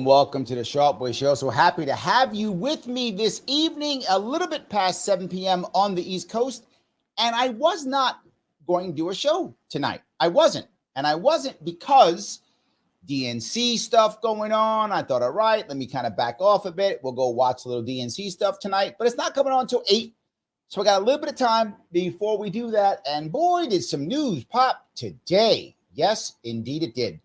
Welcome to the Sharpe Way Show. So happy to have you with me this evening, a little bit past 7 p.m. on the East Coast. And I was not going to do a show tonight. I wasn't. And I wasn't because DNC stuff going on. I thought, all right, let me kind of back off a bit. We'll go watch a little DNC stuff tonight. But it's not coming on until 8. So I got a little bit of time before we do that. And boy, did some news pop today. Yes, indeed it did.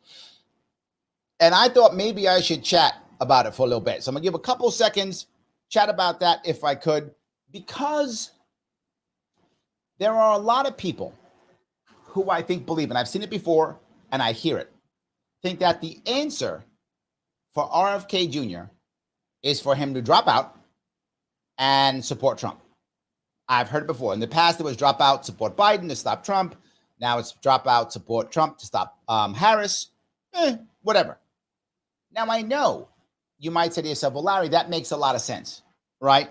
And I thought maybe I should chat about it for a little bit. So I'm going to give a couple seconds, chat about that if I could, because there are a lot of people who I think believe, and I've seen it before, and I hear it, think that the answer for RFK Jr. is for him to drop out and support Trump. I've heard it before. In the past, it was drop out, support Biden to stop Trump. Now it's drop out, support Trump to stop Harris. Whatever. Now, I know you might say to yourself, well, Larry, that makes a lot of sense, right?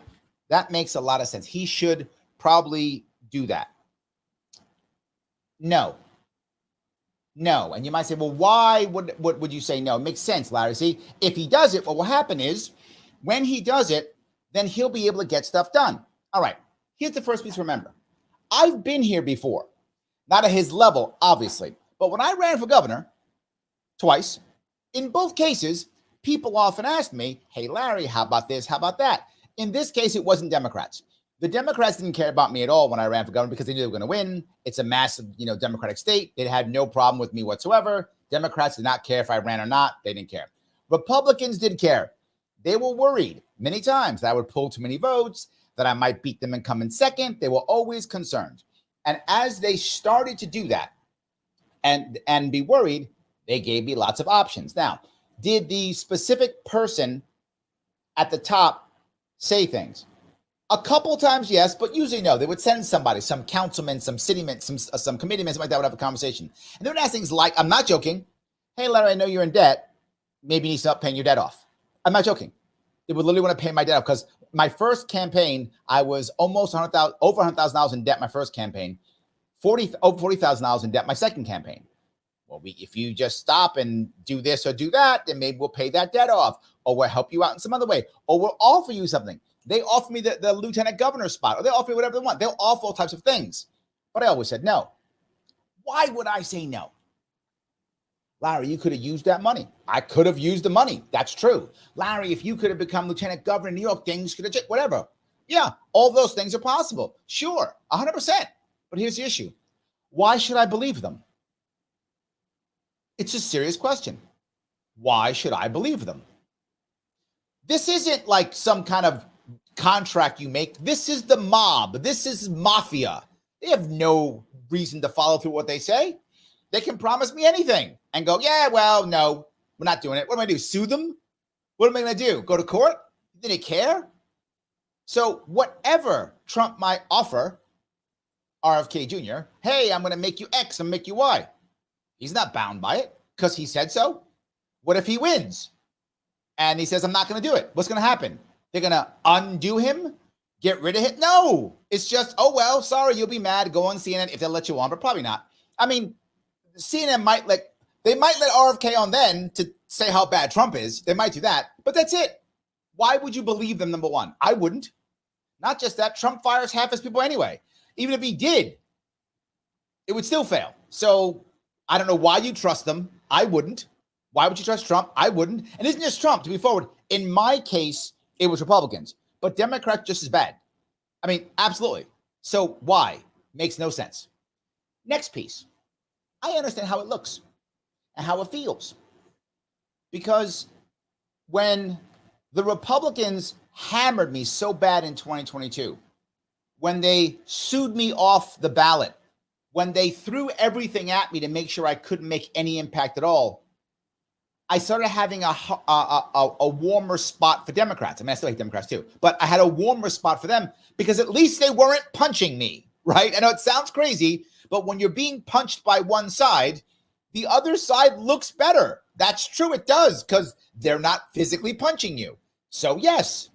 That makes a lot of sense. He should probably do that. No. And you might say, well, why would you say no? It makes sense, Larry. See, if he does it, what will happen is when he does it, then he'll be able to get stuff done. All right. Here's the first piece to remember. I've been here before, not at his level, obviously. But when I ran for governor twice, in both cases, people often asked me, hey, Larry, how about this? How about that? In this case, it wasn't Democrats. The Democrats didn't care about me at all when I ran for governor because they knew they were going to win. It's a massive, Democratic state. They had no problem with me whatsoever. Democrats did not care if I ran or not. They didn't care. Republicans did care. They were worried many times that I would pull too many votes, that I might beat them and come in second. They were always concerned. And as they started to do that and be worried, they gave me lots of options. Now, did the specific person at the top say things? A couple times, yes, but usually no. They would send somebody, some councilman, some cityman, some committeeman, something like that would have a conversation. And they would ask things like, I'm not joking. Hey, Larry, I know you're in debt. Maybe you need to start paying your debt off. I'm not joking. They would literally want to pay my debt off because my first campaign, I was almost over $100,000 in debt my first campaign, over $40,000 in debt my second campaign. Well, if you just stop and do this or do that, then maybe we'll pay that debt off, or we'll help you out in some other way, or we'll offer you something. They offer me the lieutenant governor spot, or they offer me whatever they want. They'll offer all types of things. But I always said no. Why would I say no? Larry, you could have used that money. I could have used the money. That's true. Larry, if you could have become lieutenant governor in New York, things could have, whatever. Yeah, all those things are possible. Sure, 100%. But here's the issue. Why should I believe them? It's a serious question. Why should I believe them? This isn't like some kind of contract you make. This is the mob. This is mafia. They have no reason to follow through what they say. They can promise me anything and go, yeah, well, no, we're not doing it. What am I going to do? Sue them? What am I going to do? Go to court? Do they care? So whatever Trump might offer, RFK Jr., hey, I'm going to make you X, I'm going to make you Y. He's not bound by it because he said so. What if he wins and he says, I'm not going to do it? What's going to happen? They're going to undo him, get rid of him? No, it's just, oh, well, sorry, you'll be mad. Go on CNN if they'll let you on, but probably not. I mean, CNN might let RFK on then to say how bad Trump is. They might do that, but that's it. Why would you believe them, number one? I wouldn't. Not just that, Trump fires half his people anyway. Even if he did, it would still fail. So I don't know why you trust them. I wouldn't. Why would you trust Trump? I wouldn't. And it isn't just Trump, to be forward. In my case, it was Republicans, but Democrats just as bad. I mean, absolutely. So why? Makes no sense. Next piece. I understand how it looks and how it feels. Because when the Republicans hammered me so bad in 2022, when they sued me off the ballot, when they threw everything at me to make sure I couldn't make any impact at all, I started having a warmer spot for Democrats. I mean, I still hate Democrats too, but I had a warmer spot for them because at least they weren't punching me, right? I know it sounds crazy, but when you're being punched by one side, the other side looks better. That's true, it does, because they're not physically punching you. So yes,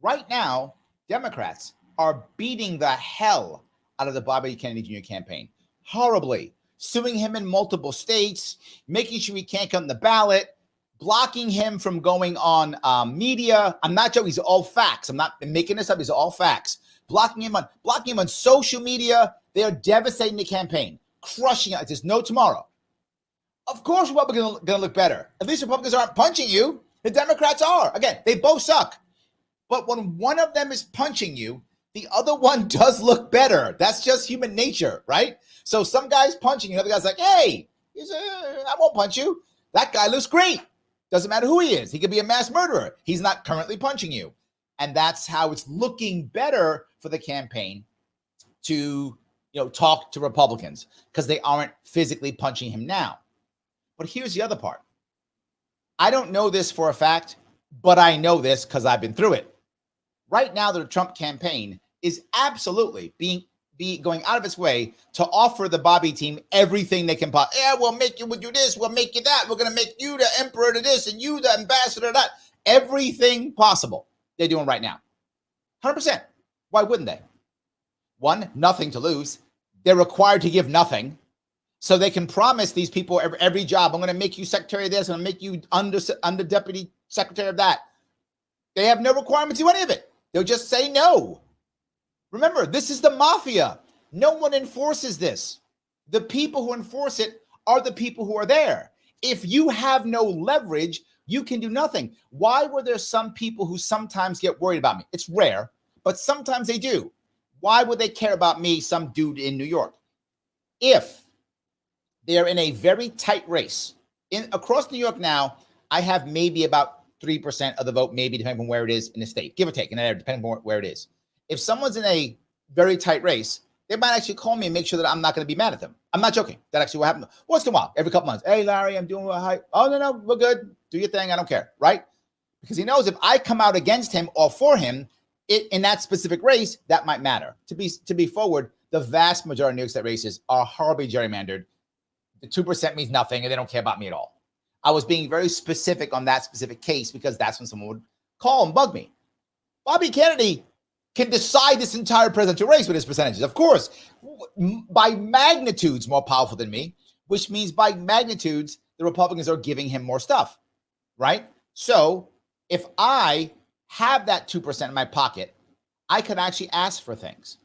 right now, Democrats are beating the hell out of the Bobby Kennedy Jr. campaign. Horribly. Suing him in multiple states, making sure he can't come on the ballot, blocking him from going on media. I'm not joking. These are all facts. I'm not making this up. These are all facts. Blocking him on social media. They are devastating the campaign, crushing it. There's no tomorrow. Of course, Republicans are going to look better. At least Republicans aren't punching you. The Democrats are. Again, they both suck. But when one of them is punching you, the other one does look better. That's just human nature, right? So some guy's punching you. Another guy's like, hey, I won't punch you. That guy looks great. Doesn't matter who he is. He could be a mass murderer. He's not currently punching you. And that's how it's looking better for the campaign to, talk to Republicans, because they aren't physically punching him now. But here's the other part. I don't know this for a fact, but I know this because I've been through it. Right now, the Trump campaign is absolutely going out of its way to offer the Bobby team everything they can possibly. Yeah, we'll make you do this. We'll make you that. We're going to make you the emperor to this and you the ambassador to that. Everything possible they're doing right now. 100%. Why wouldn't they? One, nothing to lose. They're required to give nothing. So they can promise these people every job. I'm going to make you secretary of this. I'm going to make you under deputy secretary of that. They have no requirement to do any of it. They'll just say no. Remember, this is the mafia. No one enforces this. The people who enforce it are the people who are there. If you have no leverage, you can do nothing. Why were there some people who sometimes get worried about me? It's rare, but sometimes they do. Why would they care about me, some dude in New York? If they're in a very tight race. Across New York now, I have maybe about 3% of the vote, maybe depending on where it is in the state, give or take, and depending on where it is. If someone's in a very tight race, they might actually call me and make sure that I'm not going to be mad at them. I'm not joking. That's actually what happened. Once in a while, every couple months. Hey, Larry, I'm doing well. Oh, no, we're good. Do your thing. I don't care, right? Because he knows if I come out against him or for him in that specific race, that might matter. To be forward, the vast majority of New York State races are horribly gerrymandered. The 2% means nothing, and they don't care about me at all. I was being very specific on that specific case because that's when someone would call and bug me. Bobby Kennedy can decide this entire presidential race with his percentages. Of course, by magnitudes more powerful than me, which means by magnitudes, the Republicans are giving him more stuff, right? So if I have that 2% in my pocket, I can actually ask for things.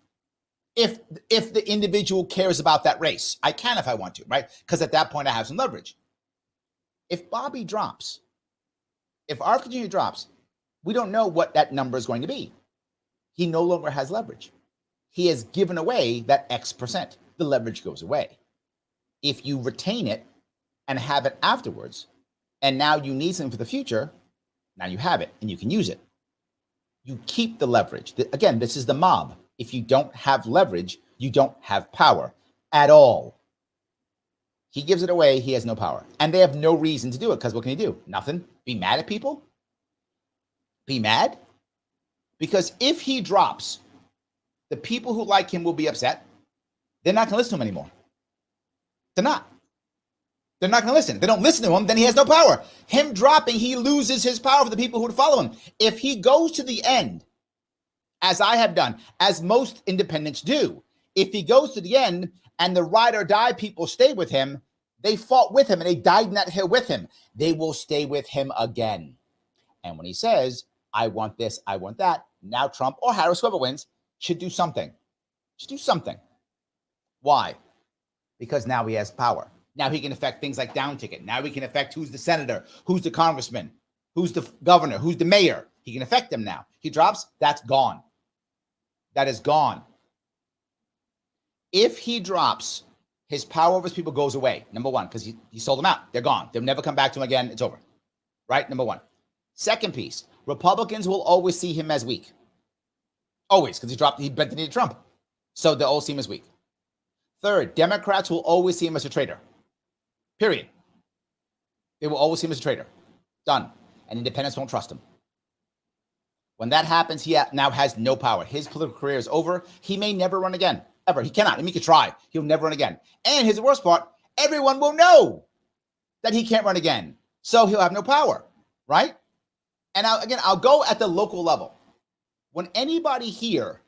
If the individual cares about that race, I can if I want to, right? Because at that point, I have some leverage. If Bobby drops, if RFK Jr. drops, we don't know what that number is going to be. He no longer has leverage. He has given away that X%. The leverage goes away. If you retain it and have it afterwards, and now you need something for the future, now you have it and you can use it. You keep the leverage. Again, this is the mob. If you don't have leverage, you don't have power at all. He gives it away. He has no power. And they have no reason to do it because what can he do? Nothing. Be mad at people? Be mad? Because if he drops, the people who like him will be upset. They're not going to listen to him anymore. They're not. They're not going to listen. They don't listen to him, then he has no power. Him dropping, he loses his power for the people who would follow him. If he goes to the end, as I have done, as most independents do, if he goes to the end and the ride or die people stay with him, they fought with him and they died in that hill with him, they will stay with him again. And when he says, I want this, I want that, now Trump or Harris, whoever wins, should do something. Should do something. Why? Because now he has power. Now he can affect things like down ticket. Now he can affect who's the senator, who's the congressman, who's the governor, who's the mayor. He can affect them now. He drops, that's gone. That is gone. If he drops, his power over his people goes away. Number one, because he sold them out. They're gone. They'll never come back to him again. It's over. Right? Number one. Second piece, Republicans will always see him as weak. Always, because he bent the knee to Trump. So they'll all see him as weak. Third, Democrats will always see him as a traitor. Period. They will always see him as a traitor. Done. And independents won't trust him. When that happens, he now has no power. His political career is over. He may never run again. ever. He cannot. I mean, he could try. He'll never run again. And here's the worst part. Everyone will know that he can't run again. So he'll have no power, right? And I'll go at the local level. When anybody here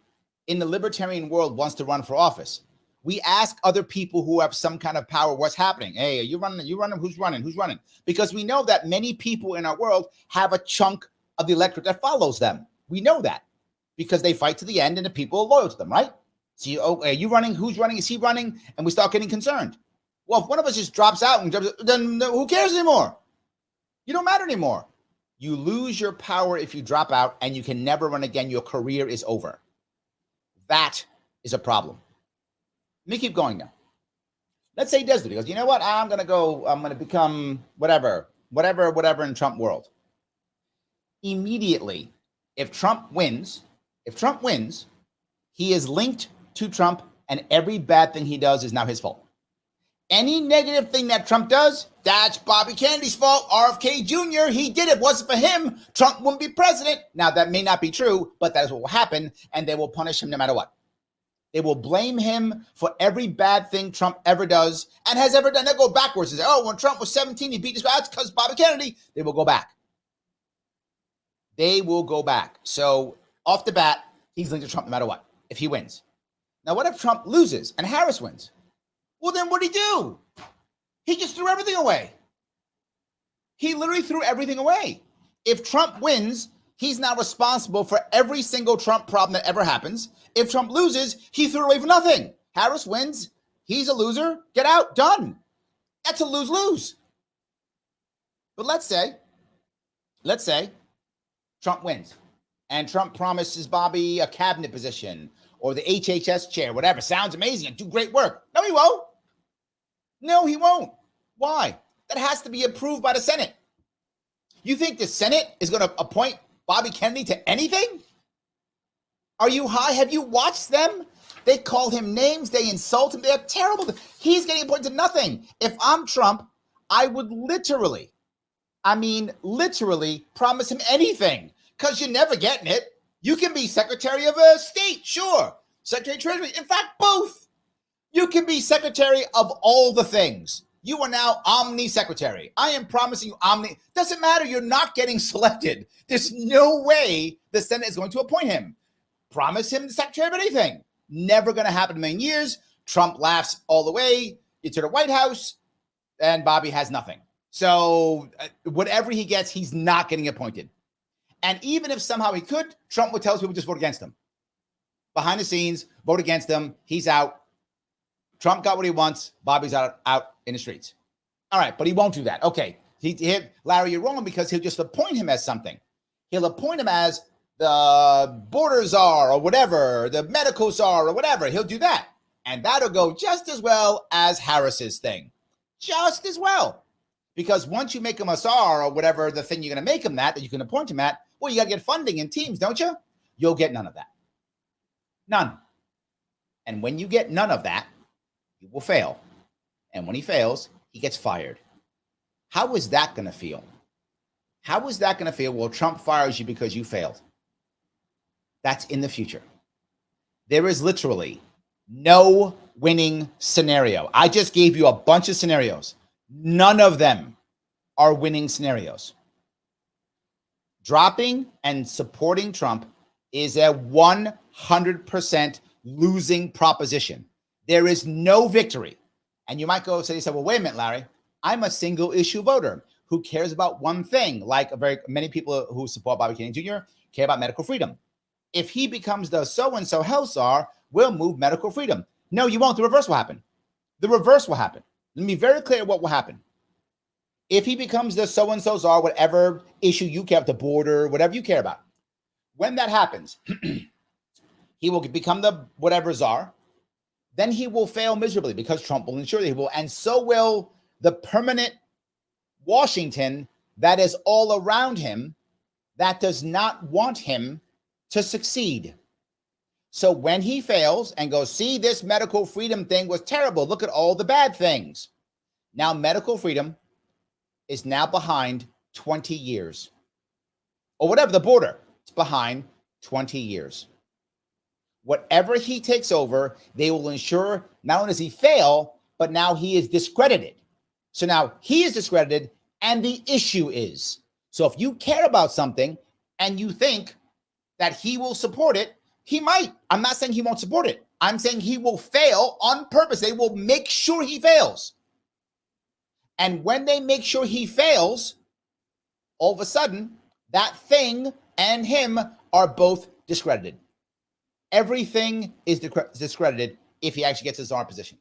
in the libertarian world wants to run for office, we ask other people who have some kind of power, what's happening? Hey, are you running? You running? Who's running? Who's running? Because we know that many people in our world have a chunk of the electorate that follows them. We know that because they fight to the end and the people are loyal to them, right? So are you running? Who's running? Is he running? And we start getting concerned. Well, if one of us just drops out and jumps, then who cares anymore? You don't matter anymore. You lose your power if you drop out and you can never run again. Your career is over. That is a problem. Let me keep going now. Let's say he does it. He goes, you know what? I'm going to become whatever in Trump world. Immediately, if Trump wins, he is linked to Trump and every bad thing he does is now his fault. Any negative thing that Trump does, that's Bobby Kennedy's fault. RFK Jr., he did it. Wasn't for him, Trump wouldn't be president. Now, that may not be true, but that is what will happen, and they will punish him no matter what. They will blame him for every bad thing Trump ever does and has ever done. They'll go backwards and say, oh, when Trump was 17, he beat this guy. That's because Bobby Kennedy. They will go back. They will go back. So off the bat, he's linked to Trump no matter what, if he wins. Now, what if Trump loses and Harris wins? Well, then what did he do? He just threw everything away. He literally threw everything away. If Trump wins, he's now responsible for every single Trump problem that ever happens. If Trump loses, he threw away for nothing. Harris wins. He's a loser. Get out. Done. That's a lose-lose. But let's say Trump wins and Trump promises Bobby a cabinet position or the HHS chair, whatever. Sounds amazing and do great work. No, he won't. No, he won't. Why? That has to be approved by the Senate. You think the Senate is going to appoint Bobby Kennedy to anything? Are you high? Have you watched them? They call him names. They insult him. They're terrible. He's getting appointed to nothing. If I'm Trump, I would literally promise him anything because you're never getting it. You can be Secretary of State, sure. Secretary of Treasury. In fact, both. You can be Secretary of all the things. You are now Omni-Secretary. I am promising you Omni. Doesn't matter. You're not getting selected. There's no way the Senate is going to appoint him. Promise him the Secretary of anything. Never going to happen in a million years. Trump laughs all the way into the White House, and Bobby has nothing. So whatever he gets, he's not getting appointed. And even if somehow he could, Trump would tell people just vote against him. Behind the scenes, vote against him. He's out. Trump got what he wants. Bobby's out in the streets. All right, but he won't do that. Okay, Larry, you're wrong because he'll just appoint him as something. He'll appoint him as the border czar or whatever, the medical czar or whatever. He'll do that. And that'll go just as well as Harris's thing. Just as well. Because once you make him a czar or whatever the thing you're going to make him that you can appoint him at, well, you got to get funding and teams, don't you? You'll get none of that. None. And when you get none of that, he will fail. And when he fails, he gets fired. How is that going to feel? How is that going to feel? Well, Trump fires you because you failed. That's in the future. There is literally no winning scenario. I just gave you a bunch of scenarios. None of them are winning scenarios. Dropping and supporting Trump is a 100% losing proposition. There is no victory. And you might go say, well, wait a minute, Larry, I'm a single issue voter who cares about one thing, like many people who support Bobby Kennedy Jr. care about medical freedom. If he becomes the so-and-so health czar, we'll move medical freedom. No, you won't. The reverse will happen. The reverse will happen. Let me be very clear what will happen. If he becomes the so-and-so czar, whatever issue you care about, the border, whatever you care about, when that happens, he will become the whatever czar. Then he will fail miserably because Trump will ensure that he will. And so will the permanent Washington that is all around him that does not want him to succeed. So when he fails and goes, see, this medical freedom thing was terrible. Look at all the bad things. Now medical freedom is now behind 20 years. Or whatever, the border. It's behind 20 years. Whatever he takes over, they will ensure not only does he fail, but now he is discredited. So now he is discredited and the issue is. So if you care about something and you think that he will support it, he might. I'm not saying he won't support it. I'm saying he will fail on purpose. They will make sure he fails. And when they make sure he fails, all of a sudden, that thing and him are both discredited. Everything is discredited if he actually gets his czar position.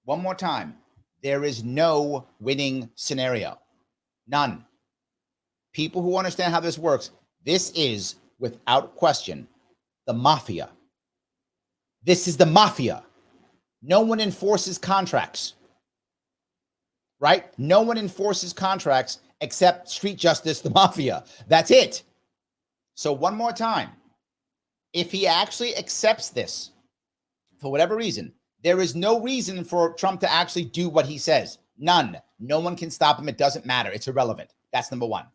One more time, there is no winning scenario. None. People who understand how this works, this is, without question, the mafia. This is the mafia. No one enforces contracts, right? No one enforces contracts except street justice, the mafia. That's it. So one more time, if he actually accepts this, for whatever reason, there is no reason for Trump to actually do what he says. None. No one can stop him. It doesn't matter. It's irrelevant. That's number one.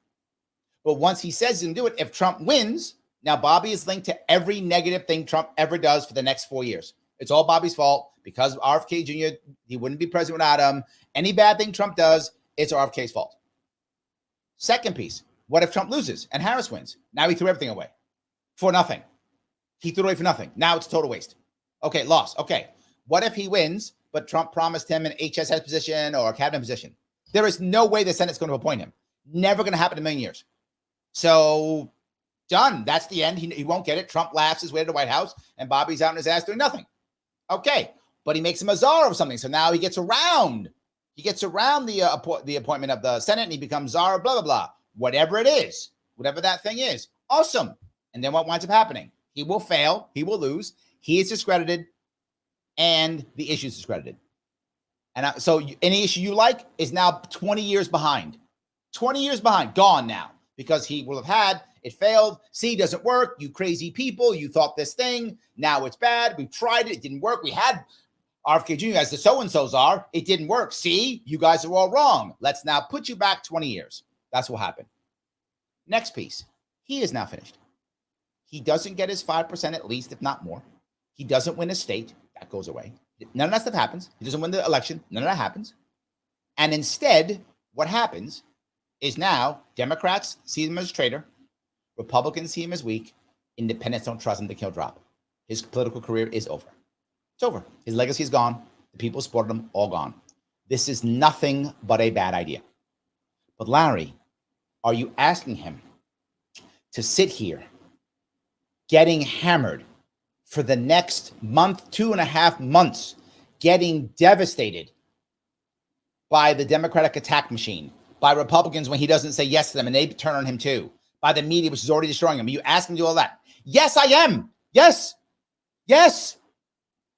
But once he says he's going to do it, if Trump wins, now Bobby is linked to every negative thing Trump ever does for the next 4 years. It's all Bobby's fault because RFK Jr., he wouldn't be president without him. Any bad thing Trump does, it's RFK's fault. Second piece, what if Trump loses and Harris wins? Now he threw everything away for nothing. He threw it away for nothing. Now it's total waste. Okay, loss. Okay. What if he wins, but Trump promised him an HSS position or a cabinet position? There is no way the Senate's going to appoint him. Never going to happen in a million years. So done. That's the end. He won't get it. Trump laughs his way to the White House and Bobby's out in his ass doing nothing. Okay. But he makes him a czar of something. So now he gets around. He gets around the appointment of the Senate and he becomes czar, blah, blah, blah. Whatever it is, whatever that thing is. Awesome. And then what winds up happening? He will fail. He will lose. He is discredited and the issue is discredited. And so any issue you like is now 20 years behind. 20 years behind. Gone now. Because he will have had, it failed. See, doesn't work. You crazy people. You thought this thing. Now it's bad. We've tried it. It didn't work. We had RFK Jr. as the so-and-sos are. It didn't work. See, you guys are all wrong. Let's now put you back 20 years. That's what happened. Next piece. He is now finished. He doesn't get his 5% at least, if not more. He doesn't win a state. That goes away. None of that stuff happens. He doesn't win the election. None of that happens. And instead, what happens is now Democrats see him as a traitor. Republicans see him as weak. Independents don't trust him to kill drop. His political career is over. It's over. His legacy is gone. The people who supported him, all gone. This is nothing but a bad idea. But Larry, are you asking him to sit here getting hammered for the next month, 2.5 months, getting devastated by the Democratic attack machine, by Republicans when he doesn't say yes to them and they turn on him too, by the media, which is already destroying him? Are you asking him to do all that? Yes, I am. Yes. Yes.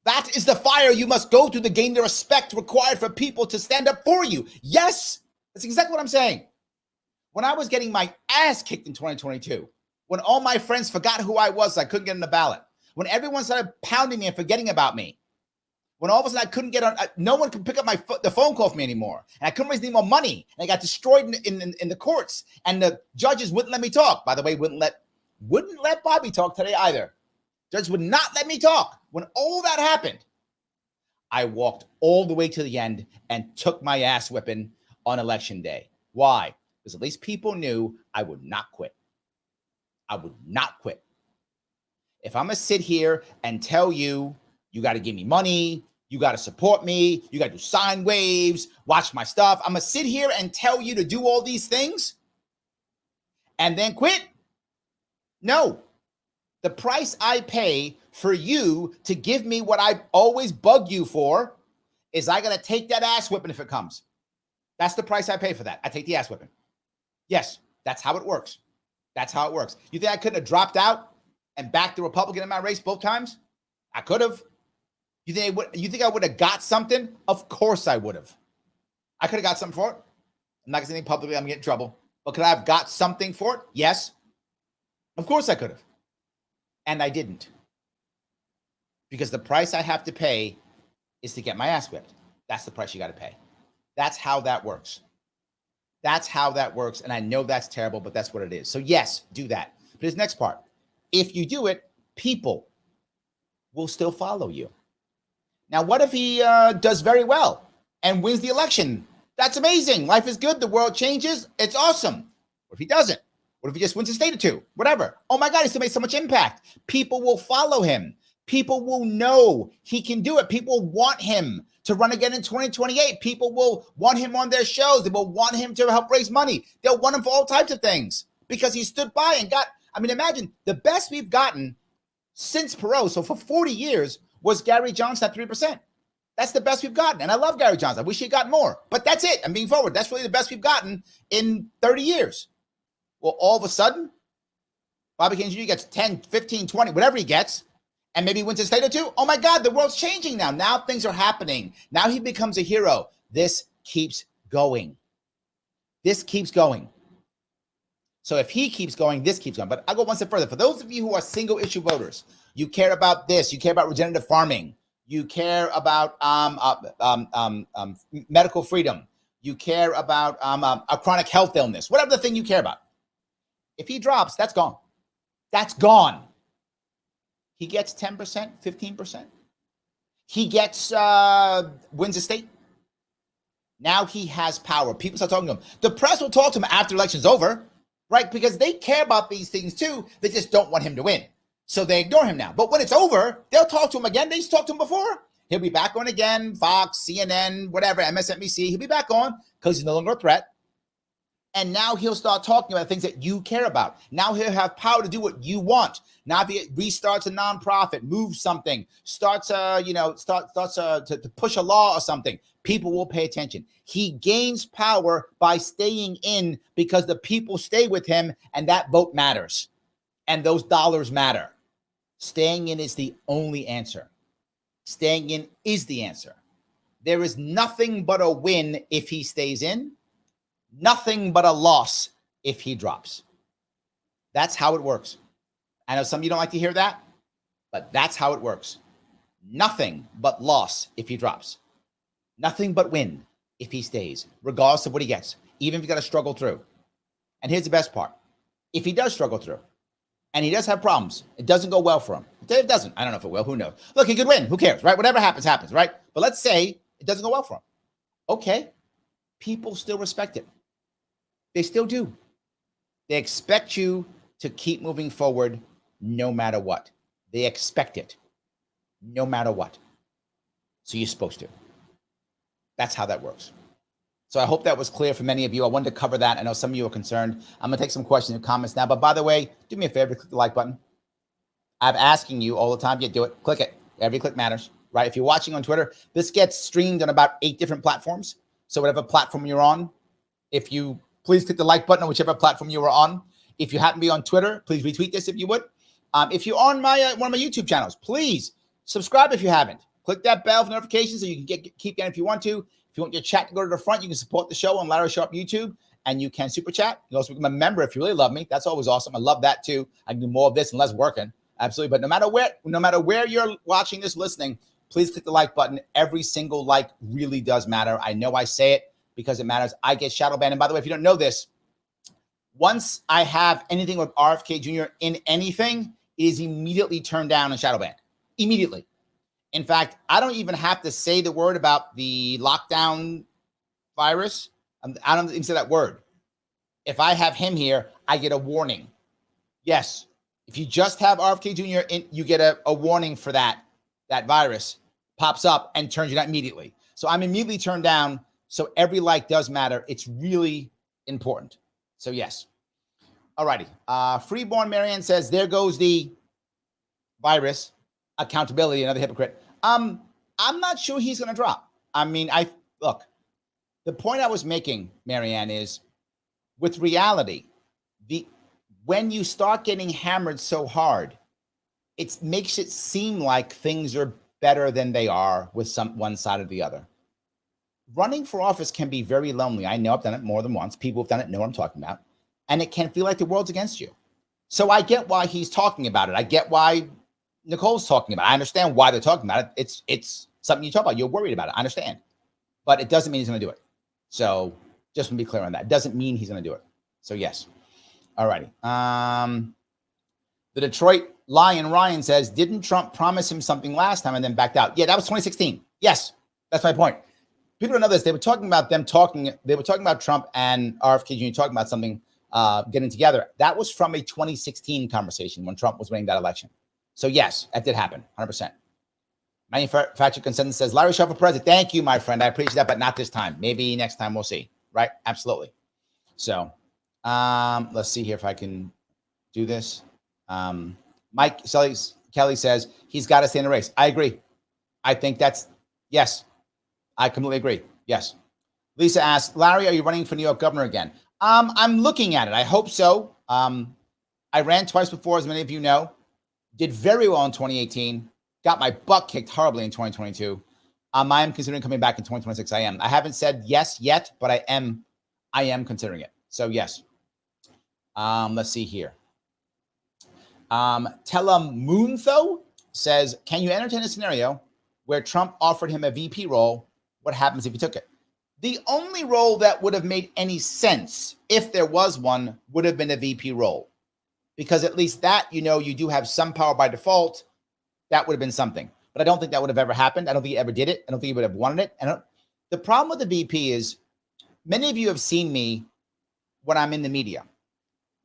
That is the fire you must go through to gain the respect required for people to stand up for you. Yes. That's exactly what I'm saying. When I was getting my ass kicked in 2022, when all my friends forgot who I was, I couldn't get on the ballot. When everyone started pounding me and forgetting about me. When all of a sudden I couldn't get on, no one could pick up the phone call for me anymore. And I couldn't raise any more money. And I got destroyed in the courts. And the judges wouldn't let me talk. By the way, wouldn't let Bobby talk today either. Judges would not let me talk. When all that happened, I walked all the way to the end and took my ass whipping on election day. Why? Because at least people knew I would not quit. I would not quit. If I'm going to sit here and tell you, you got to give me money, you got to support me, you got to do sine waves, watch my stuff, I'm going to sit here and tell you to do all these things and then quit? No. The price I pay for you to give me what I always bug you for is I got to take that ass whipping if it comes. That's the price I pay for that. I take the ass whipping. Yes, that's how it works. That's how it works. You think I couldn't have dropped out and backed the Republican in my race both times? I could have. You think I would have got something? Of course I would have. I could have got something for it. I'm not going to say anything publicly. I'm going to get in trouble. But could I have got something for it? Yes. Of course I could have. And I didn't. Because the price I have to pay is to get my ass whipped. That's the price you got to pay. That's how that works. That's how that works. And I know that's terrible, but that's what it is. So yes, do that. But his next part, if you do it, people will still follow you. Now, what if he does very well and wins the election? That's amazing. Life is good. The world changes. It's awesome. What if he doesn't? What if he just wins a state or two? Whatever. Oh my God, he still made so much impact. People will follow him. People will know he can do it. People want him to run again in 2028. People will want him on their shows. They will want him to help raise money. They'll want him for all types of things because he stood by and got, I mean, imagine the best we've gotten since Perot. So for 40 years was Gary Johnson at 3%. That's the best we've gotten. And I love Gary Johnson. I wish he got more, but that's it. I'm being forward. That's really the best we've gotten in 30 years. Well, all of a sudden, Bobby Kennedy Jr. gets 10, 15, 20, whatever he gets, and maybe wins a state or two. Oh my God, the world's changing now. Now things are happening. Now he becomes a hero. This keeps going. This keeps going. So if he keeps going, this keeps going. But I'll go one step further. For those of you who are single issue voters, you care about this. You care about regenerative farming. You care about medical freedom. You care about a chronic health illness, whatever the thing you care about. If he drops, that's gone. That's gone. He gets 10%, 15%. He gets, wins a state. Now he has power. People start talking to him. The press will talk to him after the election's over, right? Because they care about these things too. They just don't want him to win. So they ignore him now. But when it's over, they'll talk to him again. They used to talk to him before. He'll be back on again, Fox, CNN, whatever, MSNBC. He'll be back on because he's no longer a threat. And now he'll start talking about things that you care about. Now he'll have power to do what you want. Now if he restarts a nonprofit, moves something, starts to push a law or something, people will pay attention. He gains power by staying in because the people stay with him, and that vote matters. And those dollars matter. Staying in is the only answer. Staying in is the answer. There is nothing but a win if he stays in. Nothing but a loss if he drops. That's how it works. I know some of you don't like to hear that, but that's how it works. Nothing but loss if he drops. Nothing but win if he stays, regardless of what he gets, even if he's got to struggle through. And here's the best part. If he does struggle through, and he does have problems, it doesn't go well for him. It doesn't. I don't know if it will. Who knows? Look, he could win. Who cares, right? Whatever happens, happens, right? But let's say it doesn't go well for him. Okay. People still respect it. They still do. They expect you to keep moving forward no matter what. They expect it no matter what. So you're supposed to. That's how that works. So I hope that was clear for many of you. I wanted to cover that. I know some of you are concerned. I'm going to take some questions and comments now. But by the way, do me a favor, click the like button. I'm asking you all the time. You do it. Click it. Every click matters, right? If you're watching on Twitter, this gets streamed on about 8 different platforms. So whatever platform you're on, if you please click the like button on whichever platform you are on. If you happen to be on Twitter, please retweet this if you would. If you're on my one of my YouTube channels, please subscribe if you haven't. Click that bell for notifications so you can keep getting if you want to. If you want your chat to go to the front, you can support the show on Larry Sharpe YouTube, and you can super chat. You can also become a member if you really love me. That's always awesome. I love that too. I can do more of this and less working. Absolutely. But no matter where you're watching this, listening, please click the like button. Every single like really does matter. I know I say it because it matters. I get shadow banned. And by the way, if you don't know this, once I have anything with RFK Jr. in anything, it is immediately turned down and shadow banned. Immediately. In fact, I don't even have to say the word about the lockdown virus. I don't even say that word. If I have him here, I get a warning. Yes. If you just have RFK Jr. in, you get a warning for that virus pops up and turns you down immediately. So I'm immediately turned down. So every like does matter. It's really important. So yes. All righty. Freeborn Marianne says, there goes the virus. Accountability, another hypocrite. I'm not sure he's going to drop. I mean, look, the point I was making, Marianne, is with reality, when you start getting hammered so hard, it makes it seem like things are better than they are with one side or the other. Running for office can be very lonely. I know I've done it more than once. People who've done it know what I'm talking about. And it can feel like the world's against you. So I get why he's talking about it. I get why Nicole's talking about it. I understand why they're talking about it. It's something you talk about. You're worried about it. I understand. But it doesn't mean he's going to do it. So just to be clear on that. It doesn't mean he's going to do it. So yes. All righty. The Detroit Lion Ryan says, didn't Trump promise him something last time and then backed out? Yeah, that was 2016. Yes, that's my point. People don't know this. They were talking about Trump and RFK Jr. talking about something, getting together. That was from a 2016 conversation when Trump was winning that election. So yes, that did happen, 100%. Manufactured Consensus says, Larry Sharpe for president. Thank you, my friend. I appreciate that, but not this time. Maybe next time, we'll see. Right? Absolutely. So let's see here if I can do this. Mike Kelly says, he's got to stay in the race. I agree. I think yes. I completely agree. Yes. Lisa asks, Larry, are you running for New York governor again? I'm looking at it. I hope so. I ran twice before, as many of you know. Did very well in 2018. Got my butt kicked horribly in 2022. I am considering coming back in 2026. I am. I haven't said yes yet, but I am considering it. So yes. Let's see here. Telemuntho says, can you entertain a scenario where Trump offered him a VP role? What happens if he took it? The only role that would have made any sense, if there was one, would have been a VP role. Because at least that, you do have some power by default. That would have been something. But I don't think that would have ever happened. I don't think he ever did it. I don't think he would have wanted it. The problem with the VP is, many of you have seen me when I'm in the media.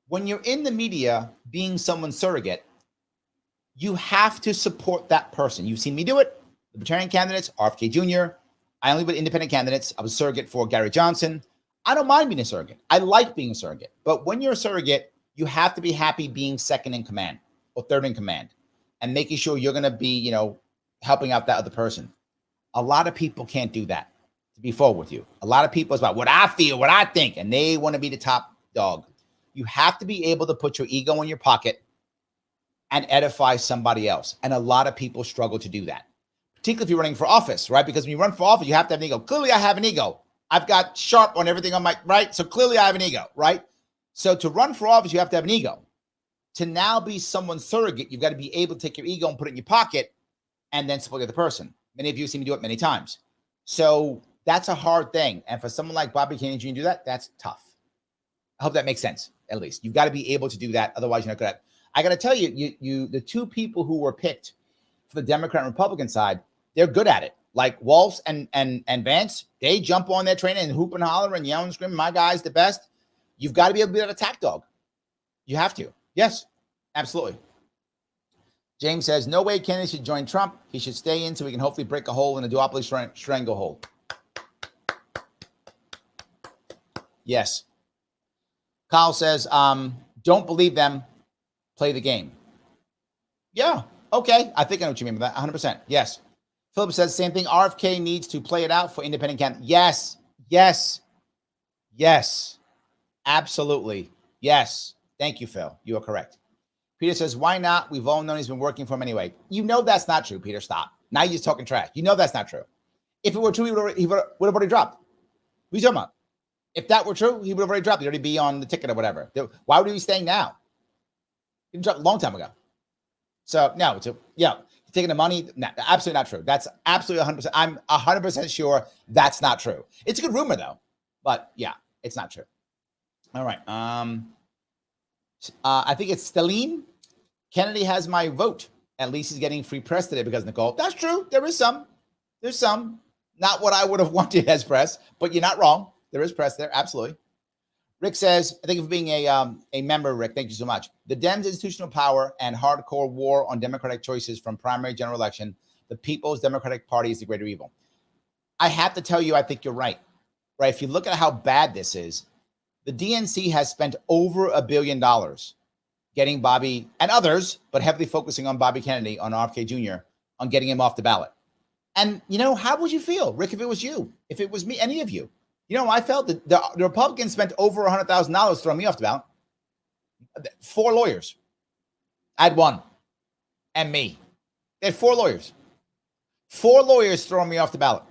When you're in the media being someone's surrogate, you have to support that person. You've seen me do it. Libertarian candidates, RFK Jr. I only with independent candidates. I was a surrogate for Gary Johnson. I don't mind being a surrogate. I like being a surrogate. But when you're a surrogate, you have to be happy being second in command or third in command and making sure you're going to be, helping out that other person. A lot of people can't do that, to be forward with you. A lot of people, it's about what I feel, what I think, and they want to be the top dog. You have to be able to put your ego in your pocket and edify somebody else. And a lot of people struggle to do that, particularly if you're running for office, right? Because when you run for office, you have to have an ego. Clearly, I have an ego. I've got Sharpe on everything on my right. So clearly, I have an ego, right? So to run for office, you have to have an ego. To now be someone's surrogate, you've got to be able to take your ego and put it in your pocket and then support the other person. Many of you see me do it many times. So that's a hard thing. And for someone like Bobby Kennedy Jr. to do that, that's tough. I hope that makes sense, at least. You've got to be able to do that. Otherwise, you're not good at it. I got to tell you, the two people who were picked for the Democrat and Republican side, they're good at it. Like Walz and Vance, they jump on their train and hoop and holler and yell and scream, my guy's the best. You've got to be able to be that attack dog. You have to. Yes, absolutely. James says, no way Kennedy should join Trump. He should stay in so we can hopefully break a hole in a duopoly stranglehold. Yes. Kyle says, don't believe them. Play the game. Yeah. Okay. I think I know what you mean by that. 100%. Yes. Philip says the same thing. RFK needs to play it out for independent candidates. Yes. Yes. Yes. Absolutely. Yes. Thank you, Phil. You are correct. Peter says, why not? We've all known he's been working for him anyway. You know that's not true, Peter. Stop. Now you're just talking trash. You know that's not true. If it were true, he would have already dropped. What are you talking about? If that were true, he would have already dropped. He'd already be on the ticket or whatever. Why would he be staying now? He dropped a long time ago. So, no. He's taking the money. No, absolutely not true. That's absolutely 100%. I'm 100% sure that's not true. It's a good rumor, though. But, yeah, it's not true. All right. I think it's Stelline. Kennedy has my vote. At least he's getting free press today because of Nicole. That's true. There is some. There's some. Not what I would have wanted as press, but you're not wrong. There is press there. Absolutely. Rick says, thank you for being a member, Rick. Thank you so much. The Dems' institutional power and hardcore war on democratic choices from primary general election, the People's Democratic Party is the greater evil. I have to tell you, I think you're right. Right? If you look at how bad this is, the DNC has spent over $1 billion getting Bobby and others, but heavily focusing on Bobby Kennedy, on RFK Jr., on getting him off the ballot. And, how would you feel, Rick, if it was you, if it was me, any of you? I felt that the Republicans spent over $100,000 throwing me off the ballot. 4 lawyers. I had 1. And me. They had 4 lawyers. 4 lawyers throwing me off the ballot.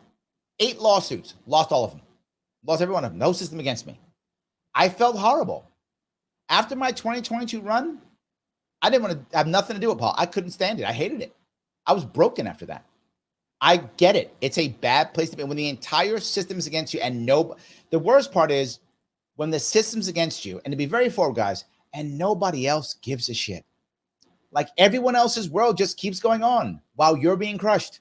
8 lawsuits. Lost all of them. Lost every one of them. No system against me. I felt horrible. After my 2022 run, I didn't want to have nothing to do with Paul. I couldn't stand it. I hated it. I was broken after that. I get it. It's a bad place to be when the entire system's against you and the worst part is when the system's against you, and to be very forward, guys, and nobody else gives a shit. Like everyone else's world just keeps going on while you're being crushed.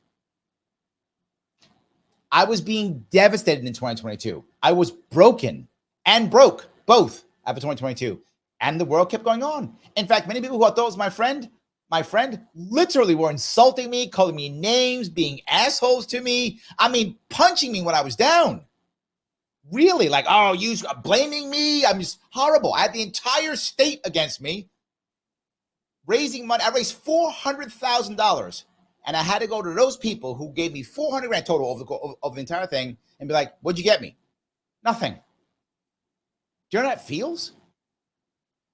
I was being devastated in 2022. I was broken and broke both after 2022. And the world kept going on. In fact, many people who I thought was my friend literally were insulting me, calling me names, being assholes to me. I mean, punching me when I was down. Really, like, oh, you blaming me. I'm just horrible. I had the entire state against me. Raising money. I raised $400,000. And I had to go to those people who gave me $400,000 total of the entire thing and be like, what'd you get me? Nothing. Do you know how that feels?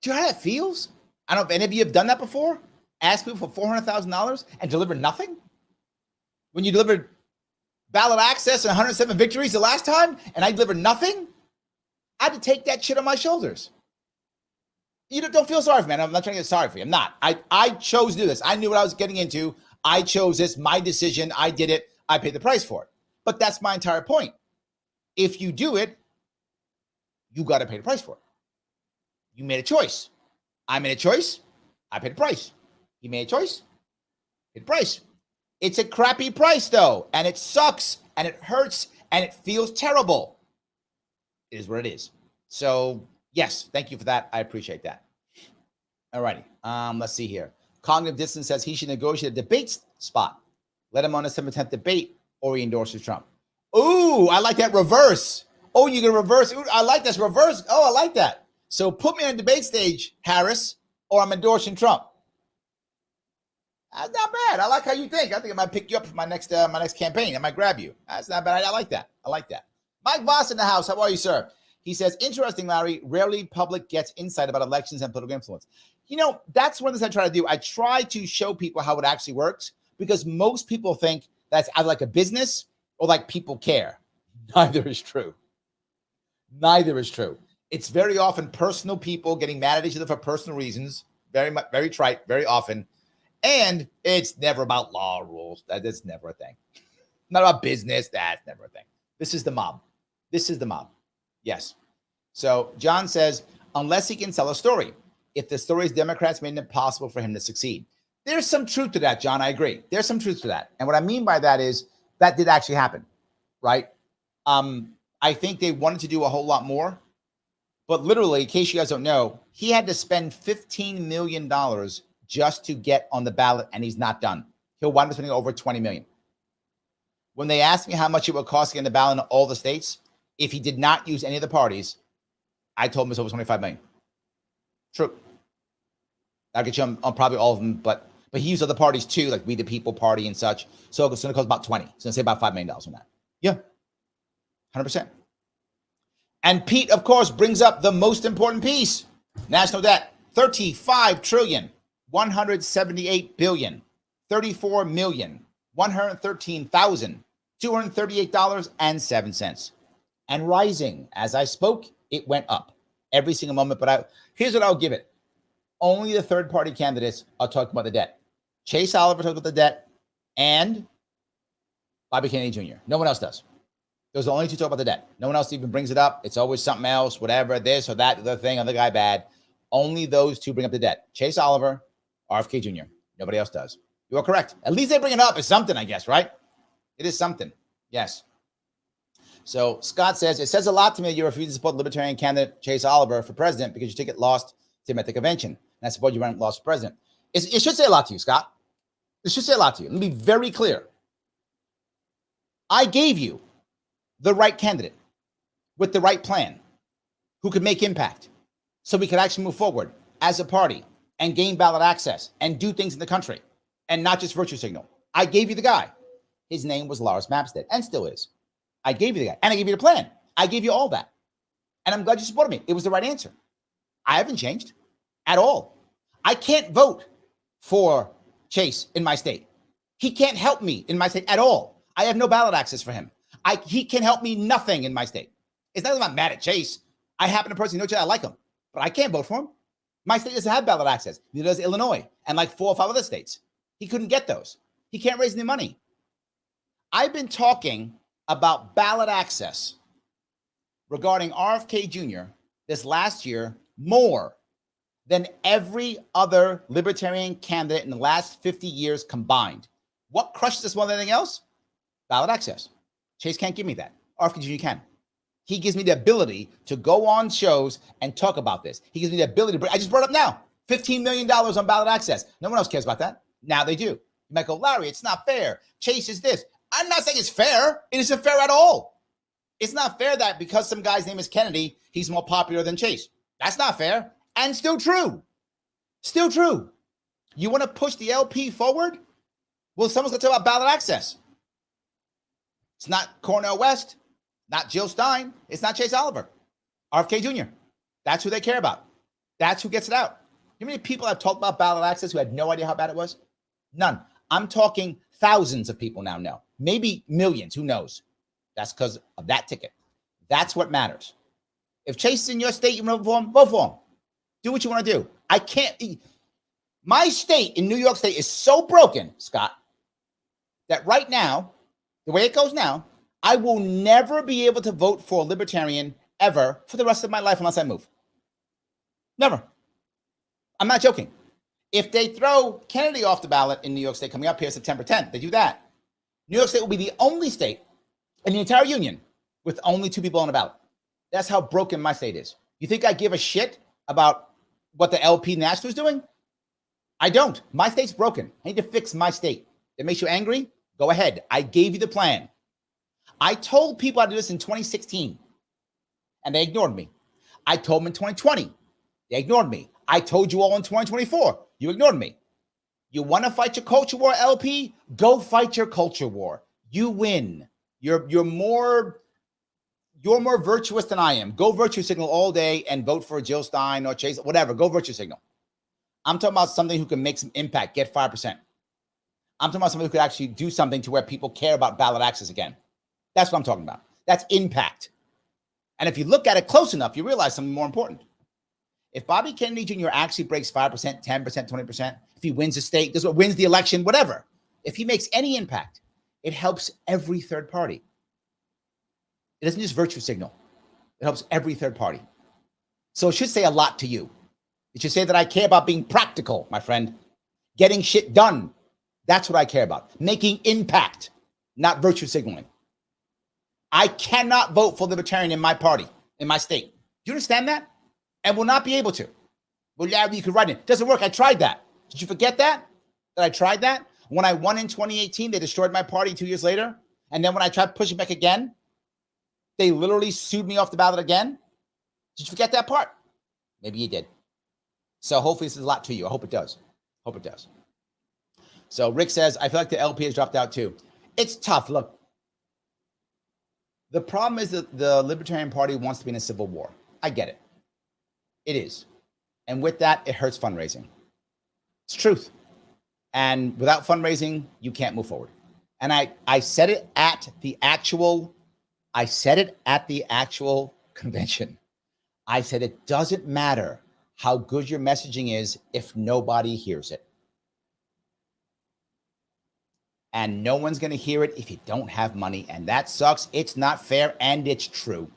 Do you know how that feels? I don't know if any of you have done that before. Ask people for $400,000 and deliver nothing. When you delivered ballot access and 107 victories the last time and I delivered nothing, I had to take that shit on my shoulders. You don't feel sorry for me. I'm not trying to get sorry for you. I'm not. I chose to do this. I knew what I was getting into. I chose this, my decision. I did it. I paid the price for it. But that's my entire point. If you do it, you got to pay the price for it. You made a choice. I made a choice. I paid the price. He made a choice. Paid the price. It's a crappy price, though, and it sucks, and it hurts, and it feels terrible. It is what it is. So, yes, thank you for that. I appreciate that. All righty. Let's see here. Cognitive Distance says he should negotiate a debate spot. Let him on a 7th debate, or he endorses Trump. Ooh, I like that reverse. Oh, you can reverse. Ooh, I like this reverse. Oh, I like that. So put me on a debate stage, Harris, or I'm endorsing Trump. That's not bad. I like how you think. I think I might pick you up for my next campaign. I might grab you. That's not bad. I like that. I like that. Mike Voss in the house. How are you, sir? He says, interesting, Larry. Rarely public gets insight about elections and political influence. You know, that's one of the things I try to do. I try to show people how it actually works because most people think that's either like a business or like people care. Neither is true. Neither is true. It's very often personal people getting mad at each other for personal reasons. Very trite, very often. And it's never about law rules. That's never a thing. Not about business. That's never a thing. This is the mob. This is the mob. Yes. So John says, unless he can sell a story. If the story is Democrats made it impossible for him to succeed. There's some truth to that, John. I agree. There's some truth to that. And what I mean by that is that did actually happen, right? I think they wanted to do a whole lot more. But literally, in case you guys don't know, he had to spend $15 million just to get on the ballot, and he's not done. He'll wind up spending over $20 million. When they asked me how much it would cost to get on the ballot in all the states, if he did not use any of the parties, I told him it's over $25 million. True. I'll get you on probably all of them, but he used other parties too, like We the People Party and such. So it's going to cost about 20. It's going to say about $5 million on that. Yeah, 100%. And Pete, of course, brings up the most important piece. National debt, $35 trillion, $178 billion, $34,113,238.07. And rising. As I spoke, it went up every single moment. But here's what I'll give it. Only the third-party candidates are talking about the debt. Chase Oliver talks about the debt, and Bobby Kennedy Jr. No one else does. Those are the only two talk about the debt. No one else even brings it up. It's always something else, whatever, this or that, the other thing, other guy bad. Only those two bring up the debt. Chase Oliver, RFK Jr. Nobody else does. You are correct. At least they bring it up as something, I guess, right? It is something. Yes. So Scott says, it says a lot to me that you refuse to support Libertarian candidate Chase Oliver for president because your ticket lost to him at the convention. And I suppose you ran lost for president. It should say a lot to you, Scott. It should say a lot to you. Let me be very clear. I gave you the right candidate with the right plan who could make impact so we could actually move forward as a party and gain ballot access and do things in the country and not just virtue signal. I gave you the guy. His name was Lars Mapstead and still is. I gave you the guy and I gave you the plan. I gave you all that. And I'm glad you supported me. It was the right answer. I haven't changed at all. I can't vote for Chase in my state. He can't help me in my state at all. I have no ballot access for him. He can help me nothing in my state. It's not that I'm mad at Chase. I happen to personally know Chase. I like him, but I can't vote for him. My state doesn't have ballot access. Neither does Illinois and like 4 or 5 other states. He couldn't get those. He can't raise any money. I've been talking about ballot access regarding RFK Jr. this last year more than every other libertarian candidate in the last 50 years combined. What crushes us more than anything else? Ballot access. Chase can't give me that. RFK Jr. can. He gives me the ability to go on shows and talk about this. He gives me the ability to I just brought up now, $15 million on ballot access. No one else cares about that. Now they do. You might go, Larry, it's not fair. Chase is this. I'm not saying it's fair. It isn't fair at all. It's not fair that because some guy's name is Kennedy, he's more popular than Chase. That's not fair. And still true. Still true. You want to push the LP forward? Well, someone's going to talk about ballot access. It's not Cornel West, not Jill Stein. It's not Chase Oliver. RFK Jr. That's who they care about. That's who gets it out. You know how many people have talked about ballot access who had no idea how bad it was? None. I'm talking thousands of people now know. Maybe millions. Who knows? That's because of that ticket. That's what matters. If Chase is in your state, you want to vote for him. Do what you want to do. I can't. My state in New York State is so broken, Scott, that right now, the way it goes now, I will never be able to vote for a libertarian ever for the rest of my life unless I move. Never. I'm not joking. If they throw Kennedy off the ballot in New York State coming up here September 10th, they do that. New York State will be the only state in the entire union with only 2 people on the ballot. That's how broken my state is. You think I give a shit about what the LP National is doing? I don't. My state's broken. I need to fix my state. It makes you angry? Go ahead. I gave you the plan. I told people how to do this in 2016, and they ignored me. I told them in 2020. They ignored me. I told you all in 2024. You ignored me. You want to fight your culture war, LP? Go fight your culture war. You win. You're more virtuous than I am. Go virtue signal all day and vote for Jill Stein or Chase, whatever. Go virtue signal. I'm talking about something who can make some impact, get 5%. I'm talking about somebody who could actually do something to where people care about ballot access again. That's what I'm talking about. That's impact. And if you look at it close enough, you realize something more important. If Bobby Kennedy Jr. actually breaks 5%, 10%, 20%, if he wins the state, wins the election, whatever, if he makes any impact, it helps every third party. It doesn't just virtue signal. It helps every third party. So it should say a lot to you. It should say that I care about being practical, my friend. Getting shit done. That's what I care about. Making impact, not virtue signaling. I cannot vote for Libertarian in my party, in my state. Do you understand that? And will not be able to. Well, yeah, you could write it. Doesn't work. I tried that. Did you forget that? That I tried that? When I won in 2018, they destroyed my party 2 years later. And then when I tried pushing back again, they literally sued me off the ballot again. Did you forget that part? Maybe you did. So hopefully this is a lot to you. I hope it does. Hope it does. So Rick says, I feel like the LP has dropped out too. It's tough. Look, the problem is that the Libertarian Party wants to be in a civil war. I get it. It is. And with that, it hurts fundraising. It's truth. And without fundraising, you can't move forward. And I said it at the actual convention. I said, it doesn't matter how good your messaging is if nobody hears it. And no one's going to hear it if you don't have money. And that sucks. It's not fair. And it's true.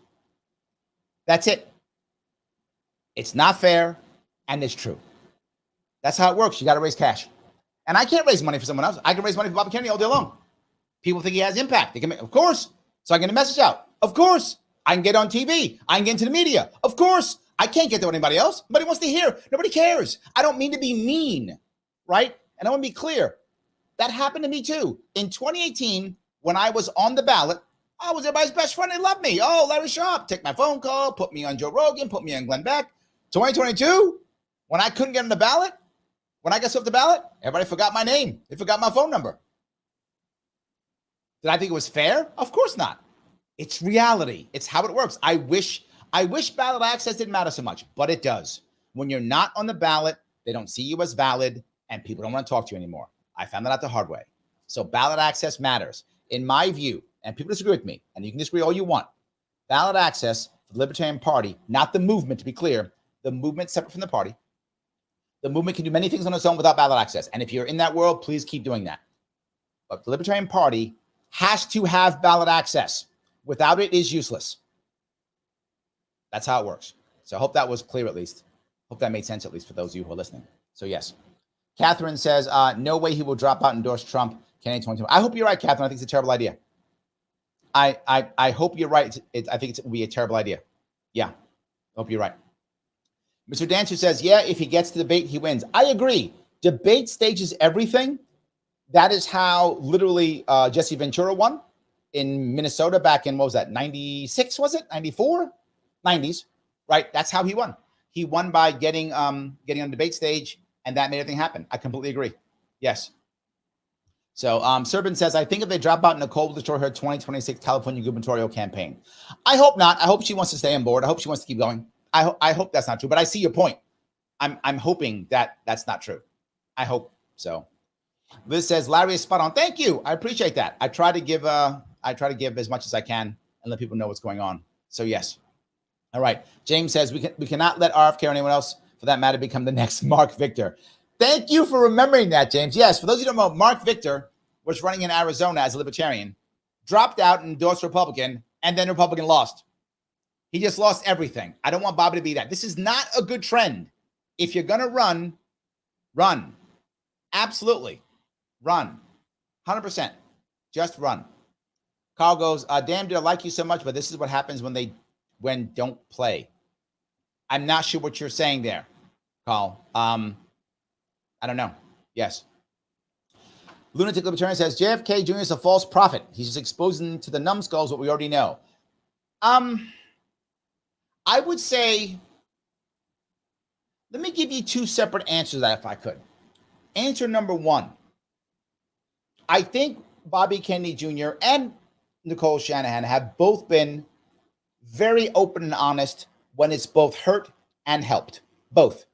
That's it. It's not fair. And it's true. That's how it works. You got to raise cash. And I can't raise money for someone else. I can raise money for Bobby Kennedy all day long. People think he has impact. They can make, of course. So I get a message out. Of course. I can get on TV. I can get into the media. Of course. I can't get to anybody else. Nobody wants to hear. Nobody cares. I don't mean to be mean, right? And I want to be clear. That happened to me too. In 2018, when I was on the ballot, I was everybody's best friend. They loved me. Oh, Larry Sharpe, take my phone call, put me on Joe Rogan, put me on Glenn Beck. 2022, when I couldn't get on the ballot, when I got off the ballot, everybody forgot my name. They forgot my phone number. Did I think it was fair? Of course not. It's reality. It's how it works. I wish ballot access didn't matter so much, but it does. When you're not on the ballot, they don't see you as valid, and people don't want to talk to you anymore. I found that out the hard way. So ballot access matters. In my view, and people disagree with me, and you can disagree all you want, ballot access for the Libertarian Party, not the movement, to be clear, the movement separate from the party. The movement can do many things on its own without ballot access. And if you're in that world, please keep doing that. But the Libertarian Party has to have ballot access. Without it, it is useless. That's how it works. So I hope that was clear at least. Hope that made sense, at least for those of you who are listening. So yes. Catherine says, no way he will drop out and endorse Trump. Candidate 2020. I hope you're right, Catherine. I think it's a terrible idea. I hope you're right. I think it will be a terrible idea. Yeah, I hope you're right. Mr. Dancer says, yeah, if he gets to debate, he wins. I agree. Debate stage is everything. That is how literally Jesse Ventura won in Minnesota back in, what was that, 96, was it? 94? 90s, right? That's how he won. He won by getting on the debate stage, and that made everything happen. I completely agree. Yes. So Serban says, I think if they drop out, Nicole will destroy her 2026 California gubernatorial campaign. I hope not. I hope she wants to stay on board. I hope she wants to keep going. I hope that's not true, but I see your point. I'm hoping that that's not true. I hope so. Liz says, Larry is spot on. Thank you. I appreciate that. I try to give as much as I can and let people know what's going on. So yes. All right. James says, we cannot let RFK or anyone else for that matter become the next Mark Victor. Thank you for remembering that, James. Yes, for those of you who don't know, Mark Victor was running in Arizona as a libertarian, dropped out and endorsed Republican, and then Republican lost. He just lost everything. I don't want Bobby to be that. This is not a good trend. If you're going to run, run. Absolutely. Run. 100%. Just run. Carl goes, damn, dude, I like you so much, but this is what happens when don't play. I'm not sure what you're saying there, Carl. I don't know. Yes. Lunatic Libertarian says, JFK Jr. is a false prophet. He's just exposing to the numbskulls what we already know. I would say, let me give you two separate answers to that if I could. Answer number one, I think Bobby Kennedy Jr. and Nicole Shanahan have both been very open and honest when it's both hurt and helped. Both.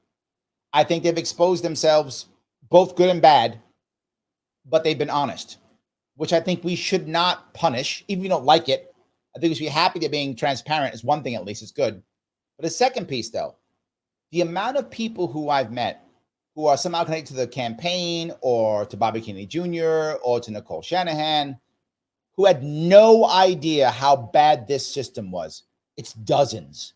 I think they've exposed themselves, both good and bad, but they've been honest, which I think we should not punish, even if you don't like it. I think we should be happy that being transparent is one thing, at least it's good. But the second piece, though, the amount of people who I've met who are somehow connected to the campaign or to Bobby Kennedy Jr. or to Nicole Shanahan, who had no idea how bad this system was. It's dozens.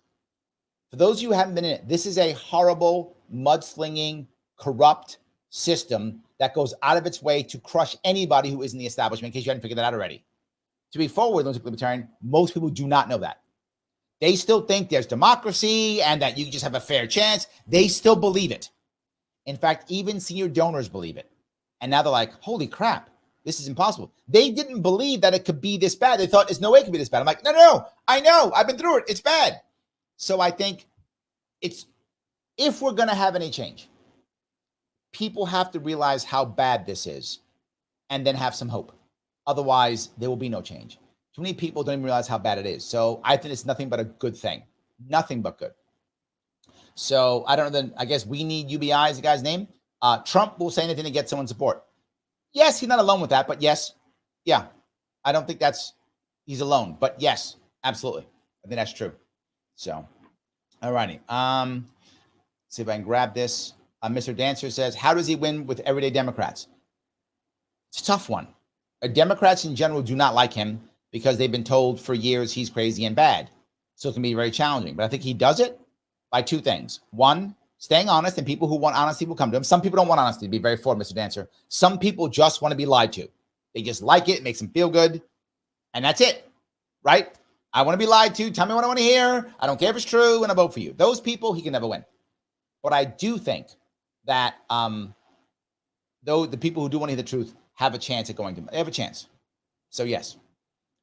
For those of you who haven't been in it, this is a horrible, mudslinging, corrupt system that goes out of its way to crush anybody who is in the establishment, in case you hadn't figured that out already. To be forward, libertarian, most people do not know that. They still think there's democracy and that you just have a fair chance. They still believe it. In fact, even senior donors believe it. And now they're like, holy crap, this is impossible. They didn't believe that it could be this bad. They thought there's no way it could be this bad. I'm like, no, I know. I've been through it. It's bad. So I think if we're going to have any change, people have to realize how bad this is and then have some hope. Otherwise, there will be no change. Too many people don't even realize how bad it is. So I think it's nothing but a good thing. Nothing but good. So I don't know. Then I guess we need UBI is the guy's name. Trump will say anything to get someone's support. Yes, he's not alone with that, but yes. Yeah. I don't think he's alone, but yes, absolutely. I think that's true. So, all righty. See if I can grab this. Mr. Dancer says, how does he win with everyday Democrats? It's a tough one. Democrats in general do not like him because they've been told for years he's crazy and bad. So it can be very challenging. But I think he does it by two things. One, staying honest, and people who want honesty will come to him. Some people don't want honesty, to be very forward, Mr. Dancer. Some people just want to be lied to. They just like it. It makes them feel good. And that's it, right? I want to be lied to. Tell me what I want to hear. I don't care if it's true, and I vote for you. Those people, he can never win. But I do think that though the people who do want to hear the truth have a chance at going to him. They have a chance. So yes.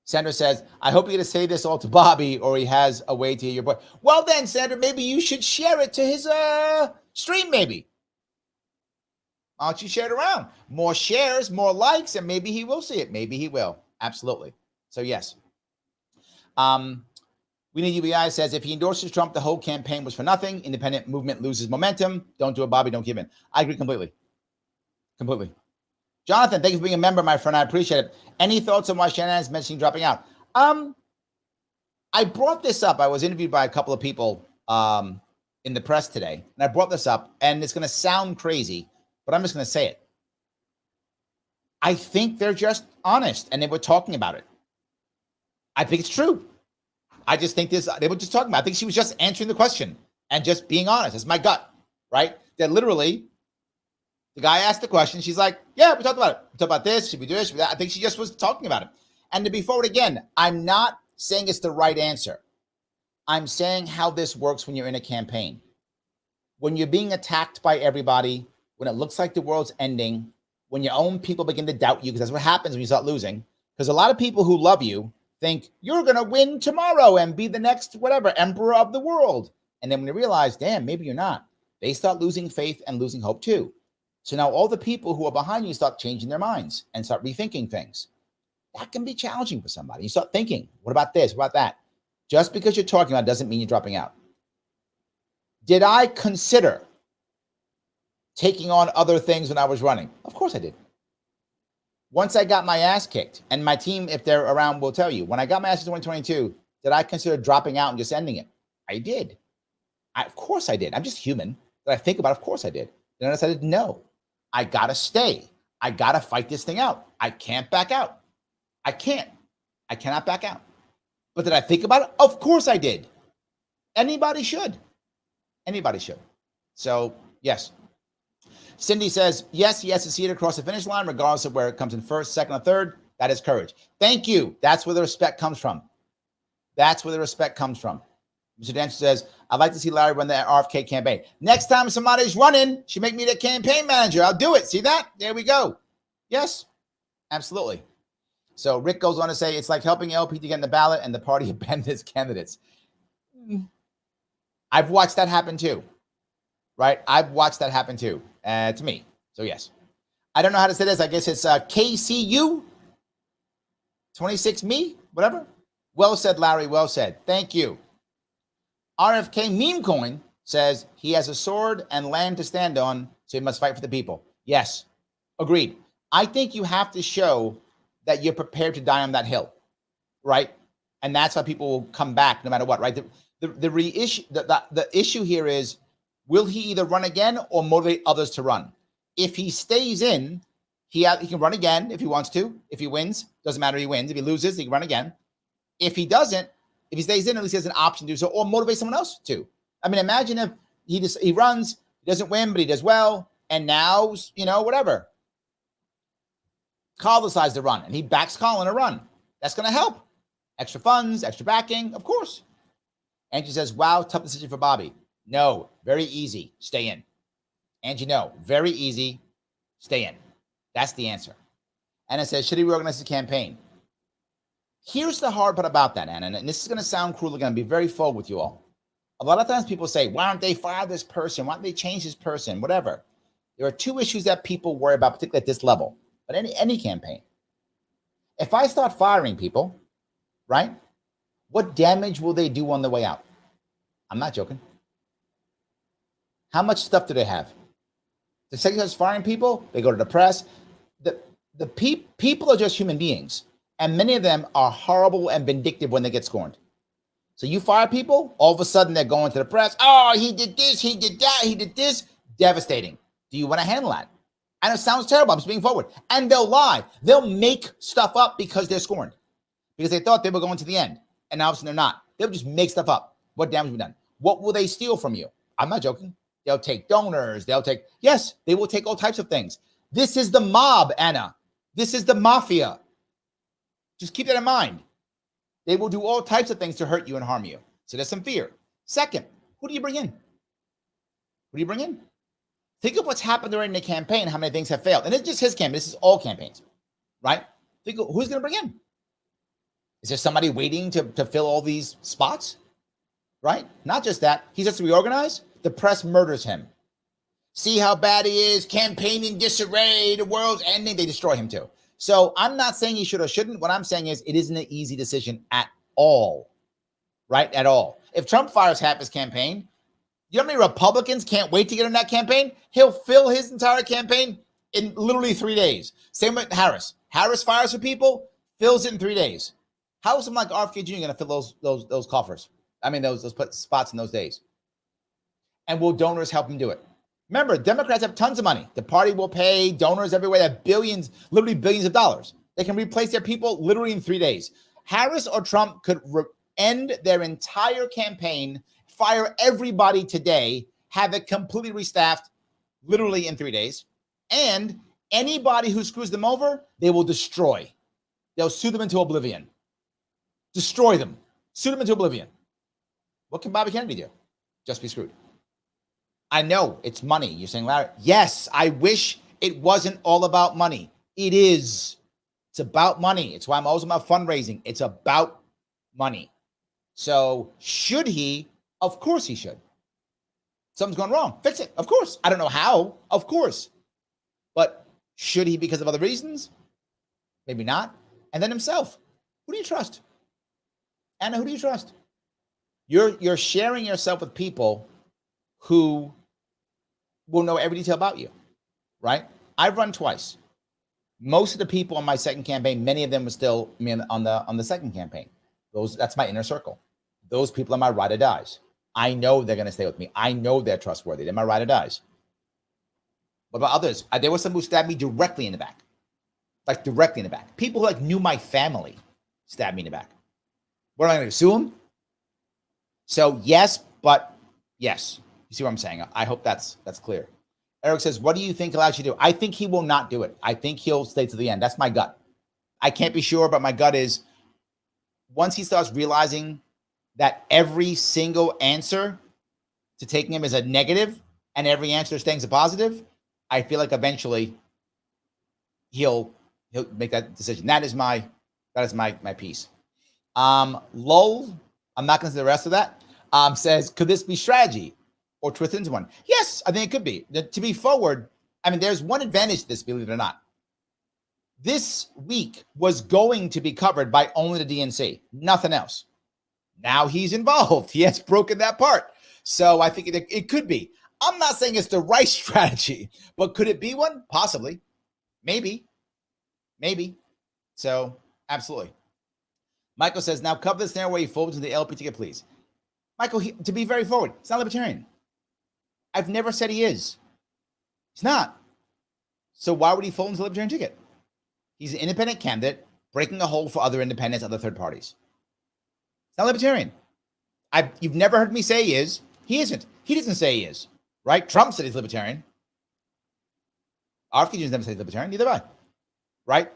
Sandra says, I hope you're going to say this all to Bobby or he has a way to hear your voice. Well then, Sandra, maybe you should share it to his stream maybe. Why don't you share it around? More shares, more likes, and maybe he will see it. Maybe he will. Absolutely. So yes. We Need UBI says, if he endorses Trump, the whole campaign was for nothing. Independent movement loses momentum. Don't do it, Bobby. Don't give in. I agree completely. Completely. Jonathan, thank you for being a member, my friend. I appreciate it. Any thoughts on why Shannon is mentioning dropping out? I brought this up. I was interviewed by a couple of people in the press today, and I brought this up, and it's going to sound crazy, but I'm just going to say it. I think they're just honest, and they were talking about it. I think it's true. I just think they were just talking about it. I think she was just answering the question, and just being honest. It's my gut, right? That literally, the guy asked the question. She's like, yeah, we talked about it. We talked about this. Should we do this? Should we do that? I think she just was talking about it. And to be forward again, I'm not saying it's the right answer. I'm saying how this works when you're in a campaign. When you're being attacked by everybody, when it looks like the world's ending, when your own people begin to doubt you, because that's what happens when you start losing. Because a lot of people who love you think you're going to win tomorrow and be the next, whatever, emperor of the world. And then when they realize, damn, maybe you're not, they start losing faith and losing hope too. So now all the people who are behind you start changing their minds and start rethinking things. That can be challenging for somebody. You start thinking, what about this? What about that? Just because you're talking about it doesn't mean you're dropping out. Did I consider taking on other things when I was running? Of course I did. Once I got my ass kicked, and my team, if they're around, will tell you, when I got my ass in 2022, did I consider dropping out and just ending it? I did. Of course I did. I'm just human. Did I think about it? Of course I did. Then I decided, no, I got to stay. I got to fight this thing out. I can't back out. I cannot back out. But did I think about it? Of course I did. Anybody should. Anybody should. So, yes. Cindy says, yes, he has to see it across the finish line, regardless of where it comes in first, second, or third. That is courage. Thank you. That's where the respect comes from. That's where the respect comes from. Mr. Dancer says, I'd like to see Larry run the RFK campaign. Next time somebody's running, she make me the campaign manager. I'll do it. See that? There we go. Yes, absolutely. So Rick goes on to say, it's like helping LP to get in the ballot and the party abandon its candidates. I've watched that happen too, right? I've watched that happen too, to me. So yes. I don't know how to say this. I guess it's KCU, 26 me, whatever. Well said, Larry. Well said. Thank you. RFK Meme Coin says he has a sword and land to stand on, so he must fight for the people. Yes, agreed. I think you have to show that you're prepared to die on that hill, right? And that's how people will come back no matter what, right? The issue here is, will he either run again or motivate others to run? If he stays in, he can run again if he wants to. If he wins, doesn't matter, he wins. If he loses, he can run again. If he doesn't, if he stays in, at least he has an option to do so, or motivate someone else to. I mean, imagine if he runs, he doesn't win, but he does well, and now, whatever. Carl decides to run, and he backs Colin to run. That's going to help. Extra funds, extra backing, of course. Angie says, wow, tough decision for Bobby. No, very easy. Stay in. Angie, no, very easy. Stay in. That's the answer. Anna says, should he reorganize the campaign? Here's the hard part about that, Anna, and this is going to sound cruel. I'm going to be very forward with you all. A lot of times people say, why don't they fire this person? Why don't they change this person? Whatever. There are two issues that people worry about, particularly at this level, but any campaign. If I start firing people, right, what damage will they do on the way out? I'm not joking. How much stuff do they have? The second starts firing people, they go to the press. The people are just human beings, and many of them are horrible and vindictive when they get scorned. So you fire people, all of a sudden they're going to the press. Oh, he did this, he did that, he did this. Devastating. Do you want to handle that? And it sounds terrible. I'm just being forward. And they'll lie. They'll make stuff up because they're scorned. Because they thought they were going to the end. And now they're not. They'll just make stuff up. What damage will be done? What will they steal from you? I'm not joking. They'll take donors. Yes, they will take all types of things. This is the mob, Anna. This is the mafia. Just keep that in mind. They will do all types of things to hurt you and harm you. So there's some fear. Second, who do you bring in? Who do you bring in? Think of what's happened during the campaign, how many things have failed. And it's just his campaign. This is all campaigns, right? Think of who's going to bring in. Is there somebody waiting to fill all these spots, right? Not just that. He has to reorganize. The press murders him. See how bad he is, campaign in disarray, the world's ending. They destroy him too. So I'm not saying he should or shouldn't. What I'm saying is it isn't an easy decision at all, right? At all. If Trump fires half his campaign, you know how many Republicans can't wait to get in that campaign? He'll fill his entire campaign in literally 3 days. Same with Harris. Harris fires for people, fills it in 3 days. How is someone like RFK Jr. going to fill those coffers? I mean, those spots in those days. And will donors help him do it? Remember, Democrats have tons of money. The party will pay donors everywhere. They have billions, literally billions of dollars. They can replace their people literally in 3 days. Harris or Trump could end their entire campaign, fire everybody today, have it completely restaffed literally in 3 days. And anybody who screws them over, they will destroy. They'll sue them into oblivion. Destroy them. Sue them into oblivion. What can Bobby Kennedy do? Just be screwed. I know it's money. You're saying, Larry, yes, I wish it wasn't all about money. It is. It's about money. It's why I'm always about fundraising. It's about money. So should he? Of course he should. Something's going wrong. Fix it. Of course. I don't know how. Of course. But should he because of other reasons? Maybe not. And then himself. Who do you trust? Anna, who do you trust? You're sharing yourself with people who will know every detail about you, right? I've run twice. Most of the people on my second campaign, many of them were still on the second campaign. That's my inner circle. Those people are my ride or dies. I know they're going to stay with me. I know they're trustworthy. They're my ride or dies. What about others? There was someone who stabbed me directly in the back. Like directly in the back. People who knew my family stabbed me in the back. What am I going to sue them? So yes, but yes. You see what I'm saying? I hope that's clear. Eric says, what do you think allows you to do? I think he will not do it. I think he'll stay to the end. That's my gut. I can't be sure, but my gut is once he starts realizing that every single answer to taking him is a negative and every answer staying is a positive, I feel like eventually he'll make that decision. That is my piece. Lowell, I'm not going to say the rest of that, says, could this be strategy or twist into one? Yes, I think it could be. To be forward, I mean, there's one advantage to this, believe it or not. This week was going to be covered by only the DNC, nothing else. Now he's involved. He has broken that part. So I think it could be. I'm not saying it's the right strategy, but could it be one? Possibly. Maybe. So absolutely. Michael says, now cover the scenario where he folds into the LP ticket, please. Michael, to be very forward, he's not libertarian. I've never said he is. He's not. So why would he fold into the libertarian ticket? He's an independent candidate breaking a hole for other independents, other third parties. He's not libertarian. You've never heard me say he is. He isn't. He doesn't say he is. Right? Trump said he's libertarian. RFK Jr. never said he's libertarian. Neither have I. Right?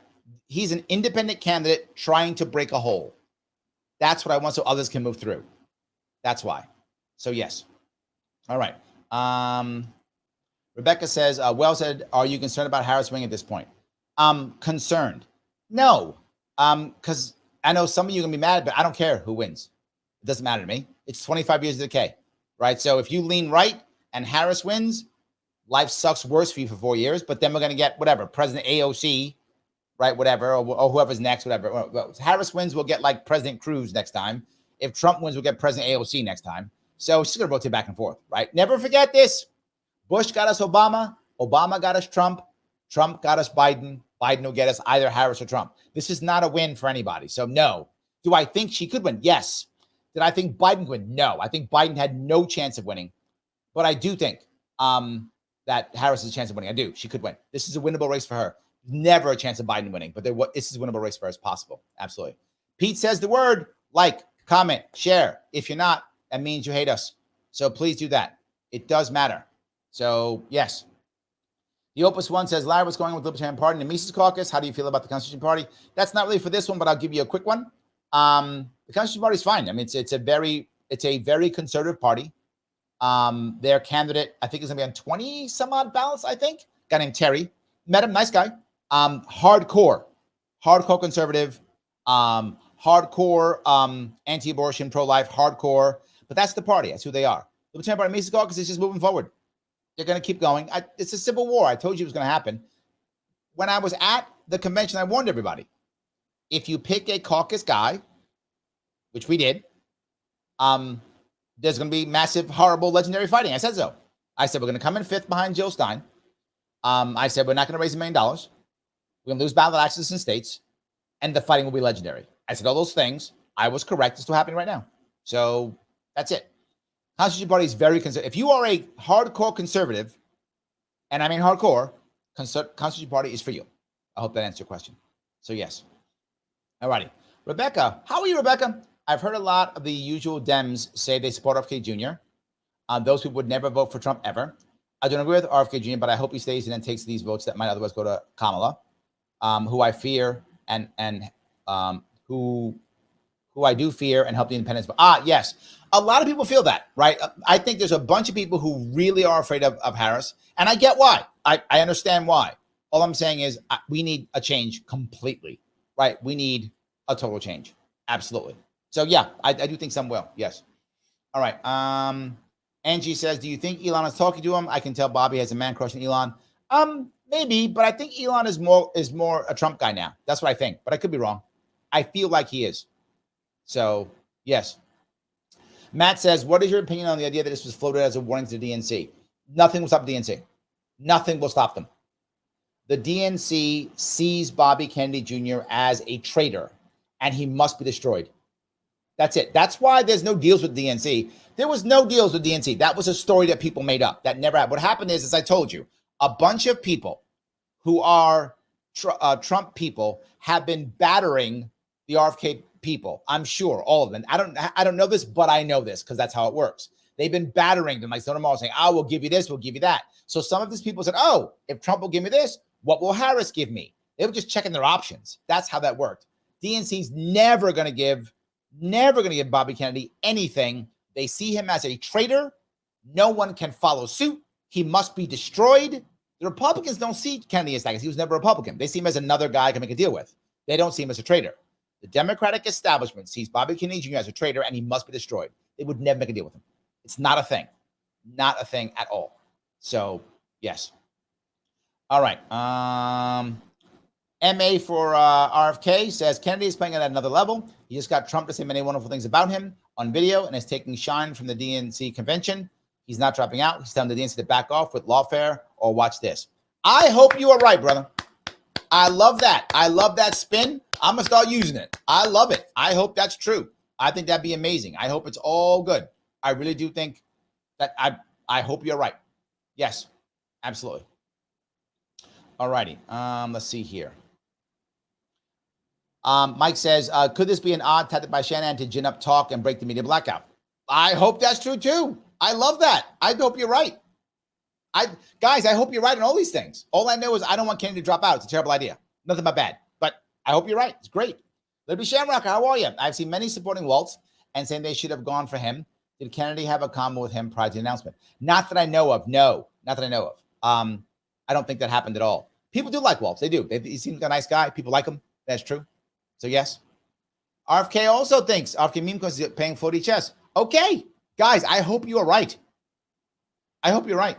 He's an independent candidate trying to break a hole. That's what I want so others can move through. That's why. So yes. All right. Rebecca says, well said, are you concerned about Harris winning at this point? Concerned. No. Because I know some of you are going to be mad, but I don't care who wins. It doesn't matter to me. It's 25 years of decay. Right? So if you lean right and Harris wins, life sucks worse for you for 4 years, but then we're going to get whatever, President AOC, right, whatever, or whoever's next, whatever. Well, if Harris wins, we'll get like President Cruz next time. If Trump wins, we'll get President AOC next time. So it's just going to rotate back and forth, right? Never forget this. Bush got us Obama. Obama got us Trump. Trump got us Biden. Biden will get us either Harris or Trump. This is not a win for anybody. So no. Do I think she could win? Yes. Did I think Biden could win? No. I think Biden had no chance of winning. But I do think that Harris has a chance of winning. I do. She could win. This is a winnable race for her. Never a chance of Biden winning, but this is a winnable race for her. It's possible. Absolutely. Pete says the word, like, comment, share. If you're not, that means you hate us. So please do that. It does matter. So yes. The Opus One says, Larry, what's going on with the Libertarian Party and the Mises Caucus? How do you feel about the Constitution Party? That's not really for this one, but I'll give you a quick one. The Constitution Party is fine. I mean, it's a very conservative party. Their candidate, I think, is going to be on 20 some odd ballots, I think. Guy named Terry. Met him, nice guy. Hardcore conservative, hardcore anti-abortion, pro-life, hardcore. But that's the party. That's who they are. The Libertarian Party Mises Caucus is just moving forward. They're going to keep going. It's a civil war. I told you it was going to happen. When I was at the convention, I warned everybody. If you pick a caucus guy, which we did, there's going to be massive, horrible, legendary fighting. I said so. I said, we're going to come in fifth behind Jill Stein. I said, we're not going to raise $1 million. We're going to lose ballot access in states, and the fighting will be legendary. I said all those things. I was correct. It's still happening right now. So that's it. Constitution Party is very conservative. If you are a hardcore conservative, and I mean hardcore, Constitution Party is for you. I hope that answers your question. So yes. All righty. Rebecca, how are you, Rebecca? I've heard a lot of the usual Dems say they support RFK Jr. Those people would never vote for Trump ever. I don't agree with RFK Jr., but I hope he stays and then takes these votes that might otherwise go to Kamala, who I fear and who I do fear and help the independents. Yes. A lot of people feel that, right? I think there's a bunch of people who really are afraid of Harris, and I get why. I understand why. All I'm saying is we need a change completely, right? We need a total change. Absolutely. So, yeah, I do think some will. Yes. All right. Angie says, do you think Elon is talking to him? I can tell Bobby has a man crush on Elon. Maybe, but I think Elon is more a Trump guy now. That's what I think, but I could be wrong. I feel like he is. So, yes. Matt says, what is your opinion on the idea that this was floated as a warning to the DNC? Nothing will stop the DNC. Nothing will stop them. The DNC sees Bobby Kennedy Jr. as a traitor, and he must be destroyed. That's it. That's why there's no deals with DNC. There was no deals with DNC. That was a story that people made up. That never happened. What happened is, as I told you, a bunch of people who are Trump people have been battering the RFK people. I'm sure all of them. I don't know this, but I know this because that's how it works. They've been battering them like so tomorrow saying, we'll give you this, we'll give you that. So some of these people said, if Trump will give me this, what will Harris give me? They were just checking their options. That's how that worked. DNC's never going to give Bobby Kennedy anything. They see him as a traitor. No one can follow suit. He must be destroyed. The Republicans don't see Kennedy as that because he was never a Republican. They see him as another guy I can make a deal with. They don't see him as a traitor. The Democratic establishment sees Bobby Kennedy Jr. as a traitor, and he must be destroyed. They would never make a deal with him. It's not a thing. Not a thing at all. So, yes. All right. MA for RFK says, Kennedy is playing at another level. He just got Trump to say many wonderful things about him on video and is taking shine from the DNC convention. He's not dropping out. He's telling the DNC to back off with lawfare or watch this. I hope you are right, brother. I love that. I love that spin. I'm going to start using it. I love it. I hope that's true. I think that'd be amazing. I hope it's all good. I really do think that I hope you're right. Yes, absolutely. All righty. Let's see here. Mike says, could this be an odd tactic by Shanahan to gin up talk and break the media blackout? I hope that's true too. I love that. I hope you're right. Guys, I hope you're right on all these things. All I know is I don't want Kennedy to drop out. It's a terrible idea. Nothing but bad. But I hope you're right. It's great. Libby Shamrock, how are you? I've seen many supporting Waltz and saying they should have gone for him. Did Kennedy have a combo with him prior to the announcement? Not that I know of. No, not that I know of. I don't think that happened at all. People do like Waltz. They do. He seems like a nice guy. People like him. That's true. So, yes. RFK also thinks RFK meme coins is paying 40 chess. Okay. Guys, I hope you are right. I hope you're right.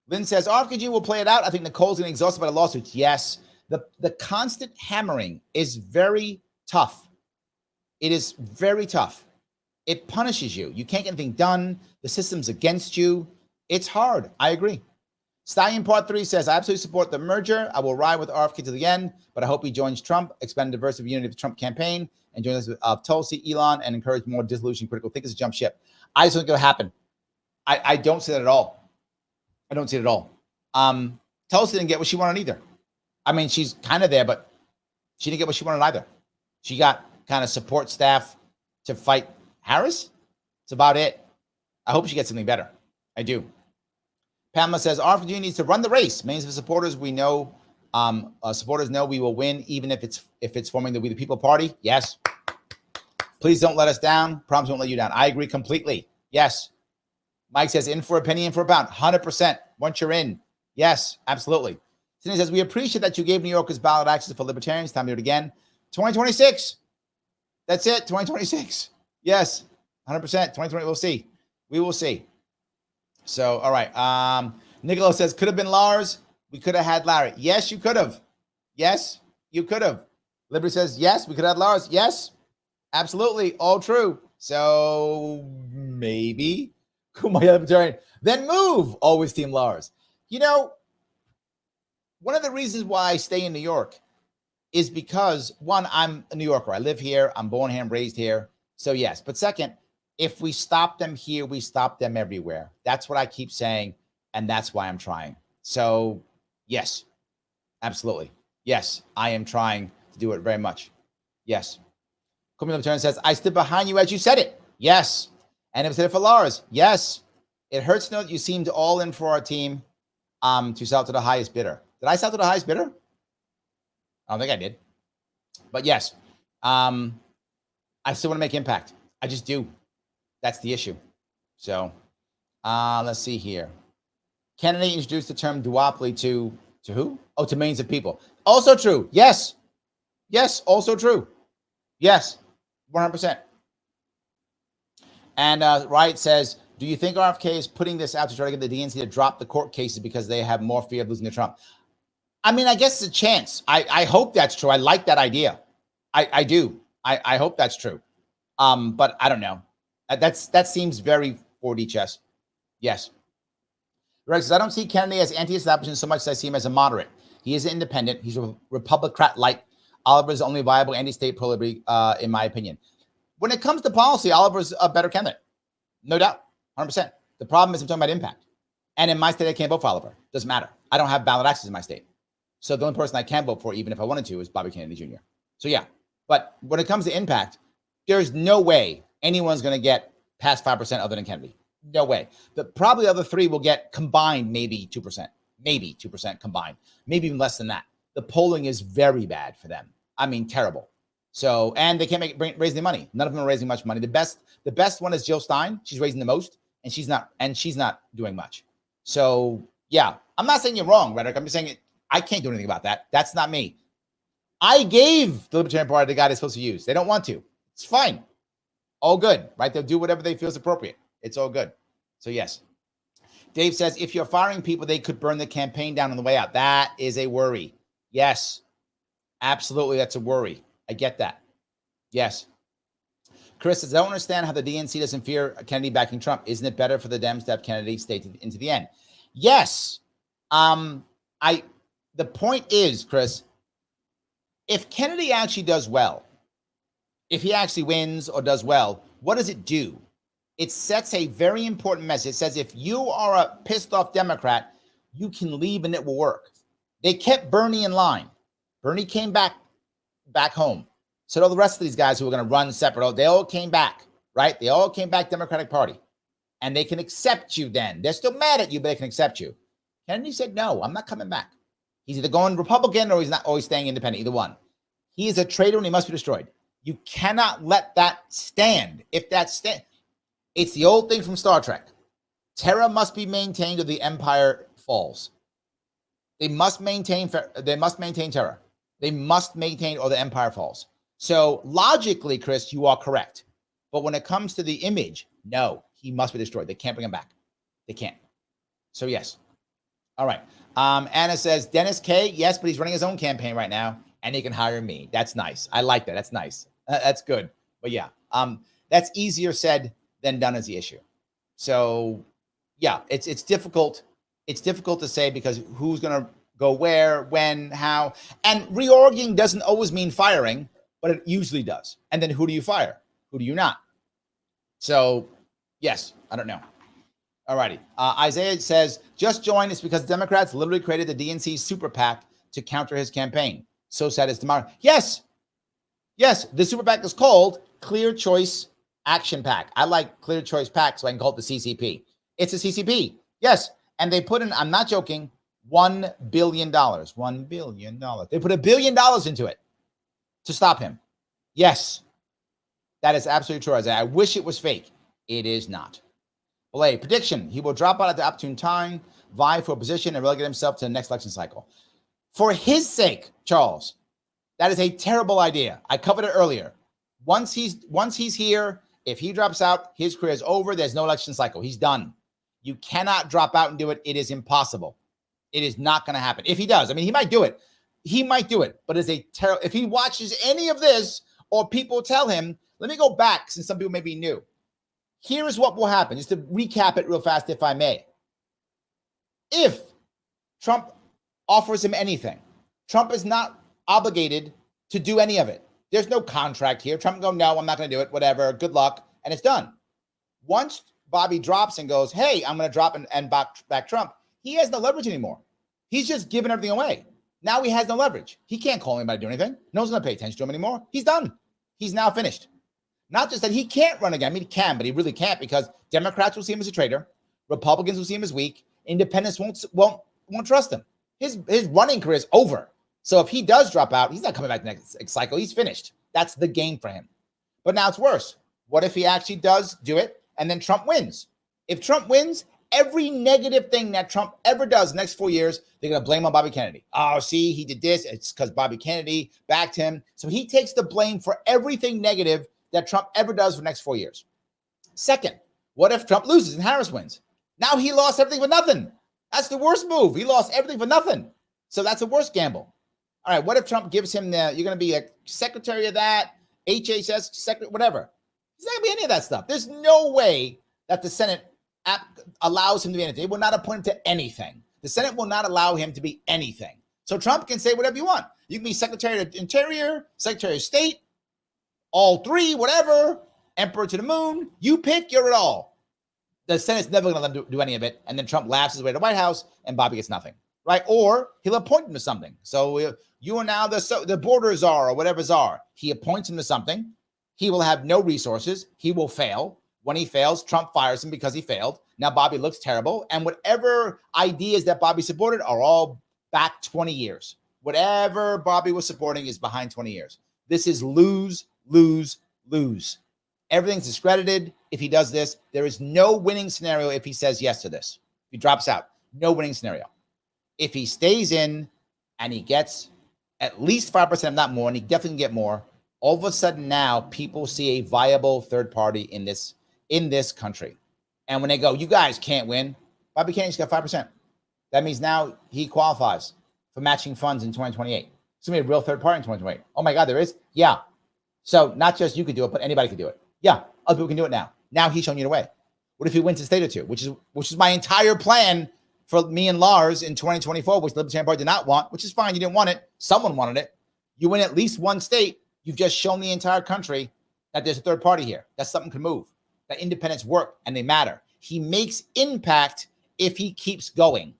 Lynn says, RFK Jr. will play it out. I think Nicole's getting exhausted by the lawsuits. Yes. The constant hammering is very tough. It is very tough. It punishes you. You can't get anything done. The system's against you. It's hard. I agree. Stallion Part 3 says, I absolutely support the merger. I will ride with RFK to the end, but I hope he joins Trump, expand the diversity of unity of the Trump campaign, and join us with Tulsi, Elon, and encourage more dissolution critical thinkers to jump ship. I just don't think it'll happen. I don't see that at all. I don't see it at all. Tulsi didn't get what she wanted either. I mean, she's kind of there, but she didn't get what she wanted either. She got kind of support staff to fight Harris. That's about it. I hope she gets something better. I do. Pamela says, RFK Jr. needs to run the race. Millions of supporters we know, supporters know we will win, even if it's forming the We the People Party. Yes. Please don't let us down. Promise won't let you down. I agree completely. Yes. Mike says, in for a penny, in for a pound. 100%. Once you're in. Yes, absolutely. Cindy says, we appreciate that you gave New Yorkers ballot access for libertarians. Time to do it again. 2026. That's it. 2026. Yes. 100%. 2020. We'll see. We will see. So, all right. Niccolo says, could have been Lars. We could have had Larry. Yes, you could have. Yes, you could have. Liberty says, yes, we could have had Lars. Yes, absolutely. All true. So maybe Kumbaya Libertarian. Then move. Always Team Lars. You know, one of the reasons why I stay in New York is because, one, I'm a New Yorker. I live here. I'm born here and raised here. So, yes. But second, if we stop them here, we stop them everywhere. That's what I keep saying, and that's why I'm trying. So, yes, absolutely. Yes, I am trying to do it very much. Yes. Cool Libertarian says, I stood behind you as you said it. Yes. And it said it for Lars. Yes. It hurts to know that you seemed all in for our team to sell to the highest bidder. Did I sell to the highest bidder? I don't think I did. But yes, I still want to make impact. I just do. That's the issue. So let's see here. Kennedy introduced the term duopoly to who? Oh, to millions of people. Also true. Yes. Yes, also true. Yes, 100%. And Wright says, do you think RFK is putting this out to try to get the DNC to drop the court cases because they have more fear of losing to Trump? I mean, I guess it's a chance. I hope that's true. I like that idea. I do. I hope that's true. But I don't know. That seems very 4D chess. Yes. Rex says, I don't see Kennedy as anti-establishment so much as I see him as a moderate. He is an independent. He's a Republican-like. Oliver is the only viable anti-state pro-liberty, in my opinion. When it comes to policy, Oliver's a better candidate. No doubt. 100%. The problem is I'm talking about impact. And in my state, I can't vote for Oliver. Doesn't matter. I don't have ballot access in my state. So the only person I can vote for, even if I wanted to, is Bobby Kennedy Jr. So yeah. But when it comes to impact, there's no way anyone's going to get past 5% other than Kennedy. No way. Probably the other three will get combined maybe 2%. Maybe 2% combined. Maybe even less than that. The polling is very bad for them. I mean, terrible. So, and they can't raise any money. None of them are raising much money. The best one is Jill Stein. She's raising the most, and she's not doing much. So, yeah, I'm not saying you're wrong, Rhetoric. I'm just saying I can't do anything about that. That's not me. I gave the Libertarian Party the guy they're supposed to use. They don't want to. It's fine. All good, right? They'll do whatever they feel is appropriate. It's all good. So, yes. Dave says, if you're firing people, they could burn the campaign down on the way out. That is a worry. Yes, absolutely. That's a worry. I get that. Yes. Chris says, I don't understand how the DNC doesn't fear Kennedy backing Trump. Isn't it better for the Dems to have Kennedy stay into the end? Yes. The point is, Chris, if Kennedy actually does well, if he actually wins or does well, what does it do? It sets a very important message. It says if you are a pissed off Democrat, you can leave and it will work. They kept Bernie in line. Bernie came back home. So all the rest of these guys who were going to run separate, they all came back, right? They all came back Democratic Party. And they can accept you then. They're still mad at you, but they can accept you. Kennedy said, no, I'm not coming back. He's either going Republican or he's not always staying independent, either one. He is a traitor and he must be destroyed. You cannot let that stand. If that stands, it's the old thing from Star Trek. Terror must be maintained or the empire falls. They must maintain terror. They must maintain or the empire falls. So logically, Chris, you are correct. But when it comes to the image, no, he must be destroyed. They can't bring him back. They can't. So yes. All right. Anna says, Dennis K, yes, but he's running his own campaign right now and he can hire me. That's nice. I like that. That's nice. That's good. But yeah, that's easier said than done as the issue. So yeah, it's difficult. It's difficult to say because who's going to go where, when, how, and reorging doesn't always mean firing, but it usually does. And then who do you fire? Who do you not? So yes, I don't know. All righty. Isaiah says, just join us because Democrats literally created the DNC super PAC to counter his campaign. So sad it's tomorrow. Yes. Yes. The super PAC is called Clear Choice Action PAC. I like Clear Choice PAC, so I can call it the CCP. It's a CCP. Yes. And they put in, I'm not joking, $1 billion. $1 billion. They put $1 billion into it to stop him. Yes. That is absolutely true, Isaiah. I wish it was fake. It is not. Belay, prediction. He will drop out at the opportune time, vie for a position, and relegate himself to the next election cycle. For his sake, Charles, that is a terrible idea. I covered it earlier. Once he's here, if he drops out, his career is over. There's no election cycle. He's done. You cannot drop out and do it. It is impossible. It is not going to happen. If he does, I mean, he might do it. He might do it, but it's a terrible. If he watches any of this or people tell him, let me go back since some people may be new. Here is what will happen. Just to recap it real fast, if I may. If Trump offers him anything, Trump is not obligated to do any of it. There's no contract here. Trump can go, no, I'm not going to do it. Whatever. Good luck. And it's done. Once Bobby drops and goes, hey, I'm going to drop and back Trump, he has no leverage anymore. He's just giving everything away. Now he has no leverage. He can't call anybody to do anything. No one's going to pay attention to him anymore. He's done. He's now finished. Not just that he can't run again. I mean, he can, but he really can't because Democrats will see him as a traitor. Republicans will see him as weak. Independents won't trust him. His running career is over. So if he does drop out, he's not coming back next cycle. He's finished. That's the game for him. But now it's worse. What if he actually does do it and then Trump wins? If Trump wins, every negative thing that Trump ever does the next 4 years, they're going to blame on Bobby Kennedy. Oh, see, he did this. It's because Bobby Kennedy backed him. So he takes the blame for everything negative that Trump ever does for the next 4 years. Second, what if Trump loses and Harris wins? Now he lost everything for nothing. That's the worst move. He lost everything for nothing. So that's a worse gamble. All right, what if Trump gives him you're going to be a secretary of that, HHS secretary, whatever. He's not going to be any of that stuff. There's no way that the Senate allows him to be anything. It will not appoint him to anything. The Senate will not allow him to be anything. So Trump can say whatever you want. You can be Secretary of Interior, Secretary of State, all three, whatever, Emperor to the moon. You pick, you're it all. The Senate's never going to let him do any of it. And then Trump laughs his way to the White House and Bobby gets nothing, right? Or he'll appoint him to something. So you are now the border czar or whatever czar. He appoints him to something. He will have no resources. He will fail. When he fails, Trump fires him because he failed. Now Bobby looks terrible. And whatever ideas that Bobby supported are all back 20 years. Whatever Bobby was supporting is behind 20 years. This is lose, lose, lose. Everything's discredited if he does this. There is no winning scenario if he says yes to this. If he drops out, no winning scenario. If he stays in and he gets at least 5%, if not more, and he definitely can get more, all of a sudden now people see a viable third party in this country. And when they go, you guys can't win, Bobby Kennedy's got 5%. That means now he qualifies for matching funds in 2028. So maybe a real third party in 2028. Oh my God, there is? Yeah. So not just you could do it, but anybody could do it. Yeah, other people can do it now. Now he's showing you the way. What if he wins a state or two, which is my entire plan for me and Lars in 2024, which the Libertarian Party did not want, which is fine. You didn't want it. Someone wanted it. You win at least one state. You've just shown the entire country that there's a third party here, that something can move, that independents work and they matter. He makes impact if he keeps going.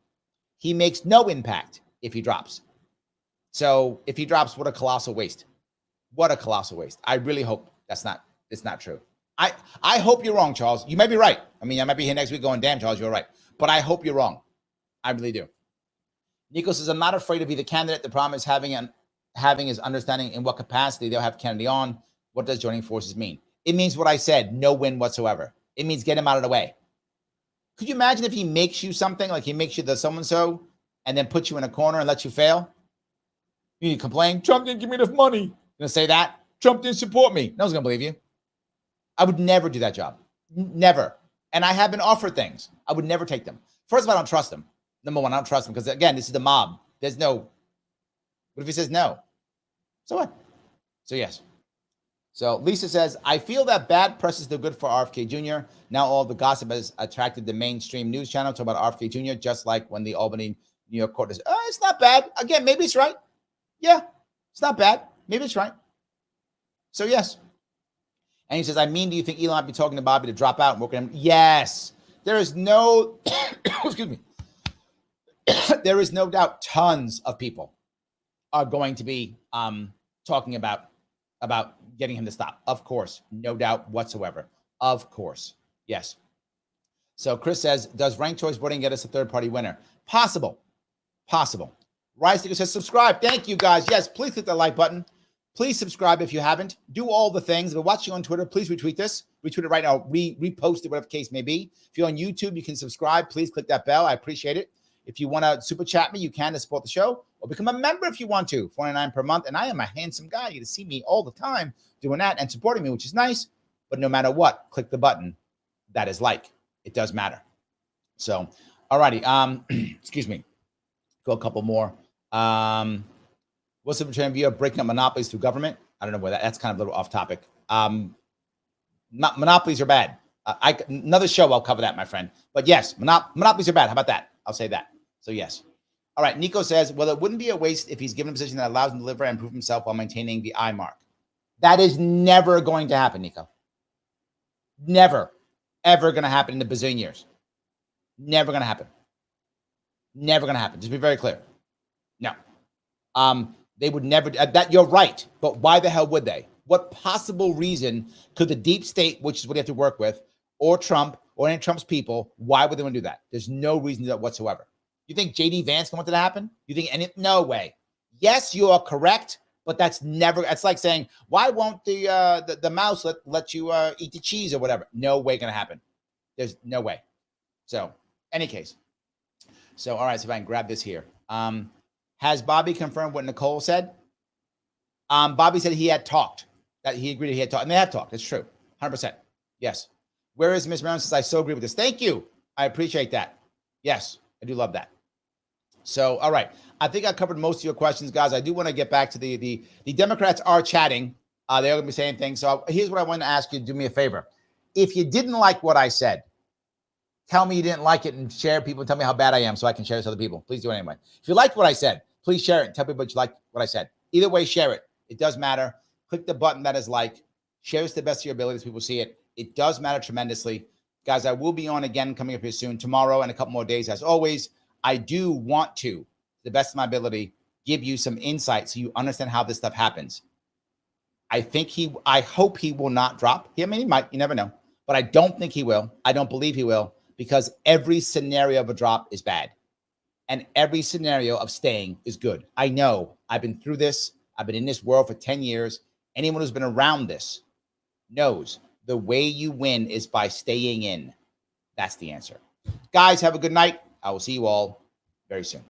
He makes no impact if he drops. So if he drops, what a colossal waste. What a colossal waste. I really hope it's not true. I hope you're wrong, Charles. You may be right. I mean, I might be here next week going, damn, Charles, you're right. But I hope you're wrong. I really do. Nico says, I'm not afraid to be the candidate. The problem is having his understanding in what capacity they'll have Kennedy on. What does joining forces mean? It means what I said, no win whatsoever. It means get him out of the way. Could you imagine if he makes you something, like he makes you the so-and-so and then puts you in a corner and lets you fail? You need to complain, Trump didn't give me enough money. You're going to say that? Trump didn't support me. No one's going to believe you. I would never do that job. Never. And I have been offered things. I would never take them. First of all, I don't trust him. Number one, I don't trust him because, again, this is the mob. There's no, what if he says no? So what? So yes. So Lisa says, I feel that bad press is still good for RFK Jr. Now all the gossip has attracted the mainstream news channel to talk about RFK Jr., just like when the Albany, New York court is, it's not bad. Again, maybe it's right. Yeah, it's not bad. Maybe it's right. So yes. And he says, do you think Elon might be talking to Bobby to drop out and work with him? Yes. There is no, excuse me. There is no doubt tons of people are going to be talking about getting him to stop. Of course. No doubt whatsoever. Of course. Yes. So Chris says, does ranked choice voting get us a third-party winner? Possible. Possible. Rice Sticker says, subscribe. Thank you, guys. Yes, please click the like button. Please subscribe if you haven't. Do all the things. If you're watching on Twitter, please retweet this. Retweet it right now. Repost it, whatever the case may be. If you're on YouTube, you can subscribe. Please click that bell. I appreciate it. If you want to super chat me, you can to support the show. Or become a member if you want to. $49 per month. And I am a handsome guy. You get to see me all the time doing that and supporting me, which is nice. But no matter what, click the button. That is like. It does matter. So, all righty. Excuse me. Go a couple more. What's the return view of breaking up monopolies through government? I don't know where that's kind of a little off topic. Monopolies are bad. Another show, I'll cover that, my friend. But yes, monopolies are bad. How about that? I'll say that. So yes. All right. Nico says, well, it wouldn't be a waste if he's given a position that allows him to deliver and prove himself while maintaining the I mark. That is never going to happen, Nico. Never, ever going to happen in a bazillion years. Never going to happen. Never going to happen. Just be very clear. No. They would never, that you're right. But why the hell would they? What possible reason could the deep state, which is what you have to work with, or Trump, or any of Trump's people, why would they want to do that? There's no reason to do that whatsoever. You think J.D. Vance can want that to happen? You think any? No way. Yes, you are correct, but that's never. That's like saying, why won't the mouse let you eat the cheese or whatever? No way going to happen. There's no way. So, any case. So, all right. So if I can grab this here. Has Bobby confirmed what Nicole said? Bobby said he had talked. That he agreed he had talked, and they have talked. It's true, 100%. Yes. Where is Miss Marilyn? Says I so agree with this. Thank you. I appreciate that. Yes, I do love that. So, all right. I think I covered most of your questions, guys. I do want to get back to the Democrats are chatting. They're going to be saying things. So here's what I want to ask you. Do me a favor. If you didn't like what I said, tell me you didn't like it and share people and tell me how bad I am so I can share this with other people. Please do it anyway. If you liked what I said, please share it and tell people you like what I said. Either way, share it. It does matter. Click the button that is like. Share this to the best of your abilities. People see it. It does matter tremendously. Guys, I will be on again coming up here soon, tomorrow and a couple more days. As always, I do want to the best of my ability, give you some insight so you understand how this stuff happens. I hope he will not drop. I mean, he might, you never know, but I don't think he will. I don't believe he will because every scenario of a drop is bad and every scenario of staying is good. I know I've been through this. I've been in this world for 10 years. Anyone who's been around this knows the way you win is by staying in. That's the answer. Guys, have a good night. I will see you all very soon.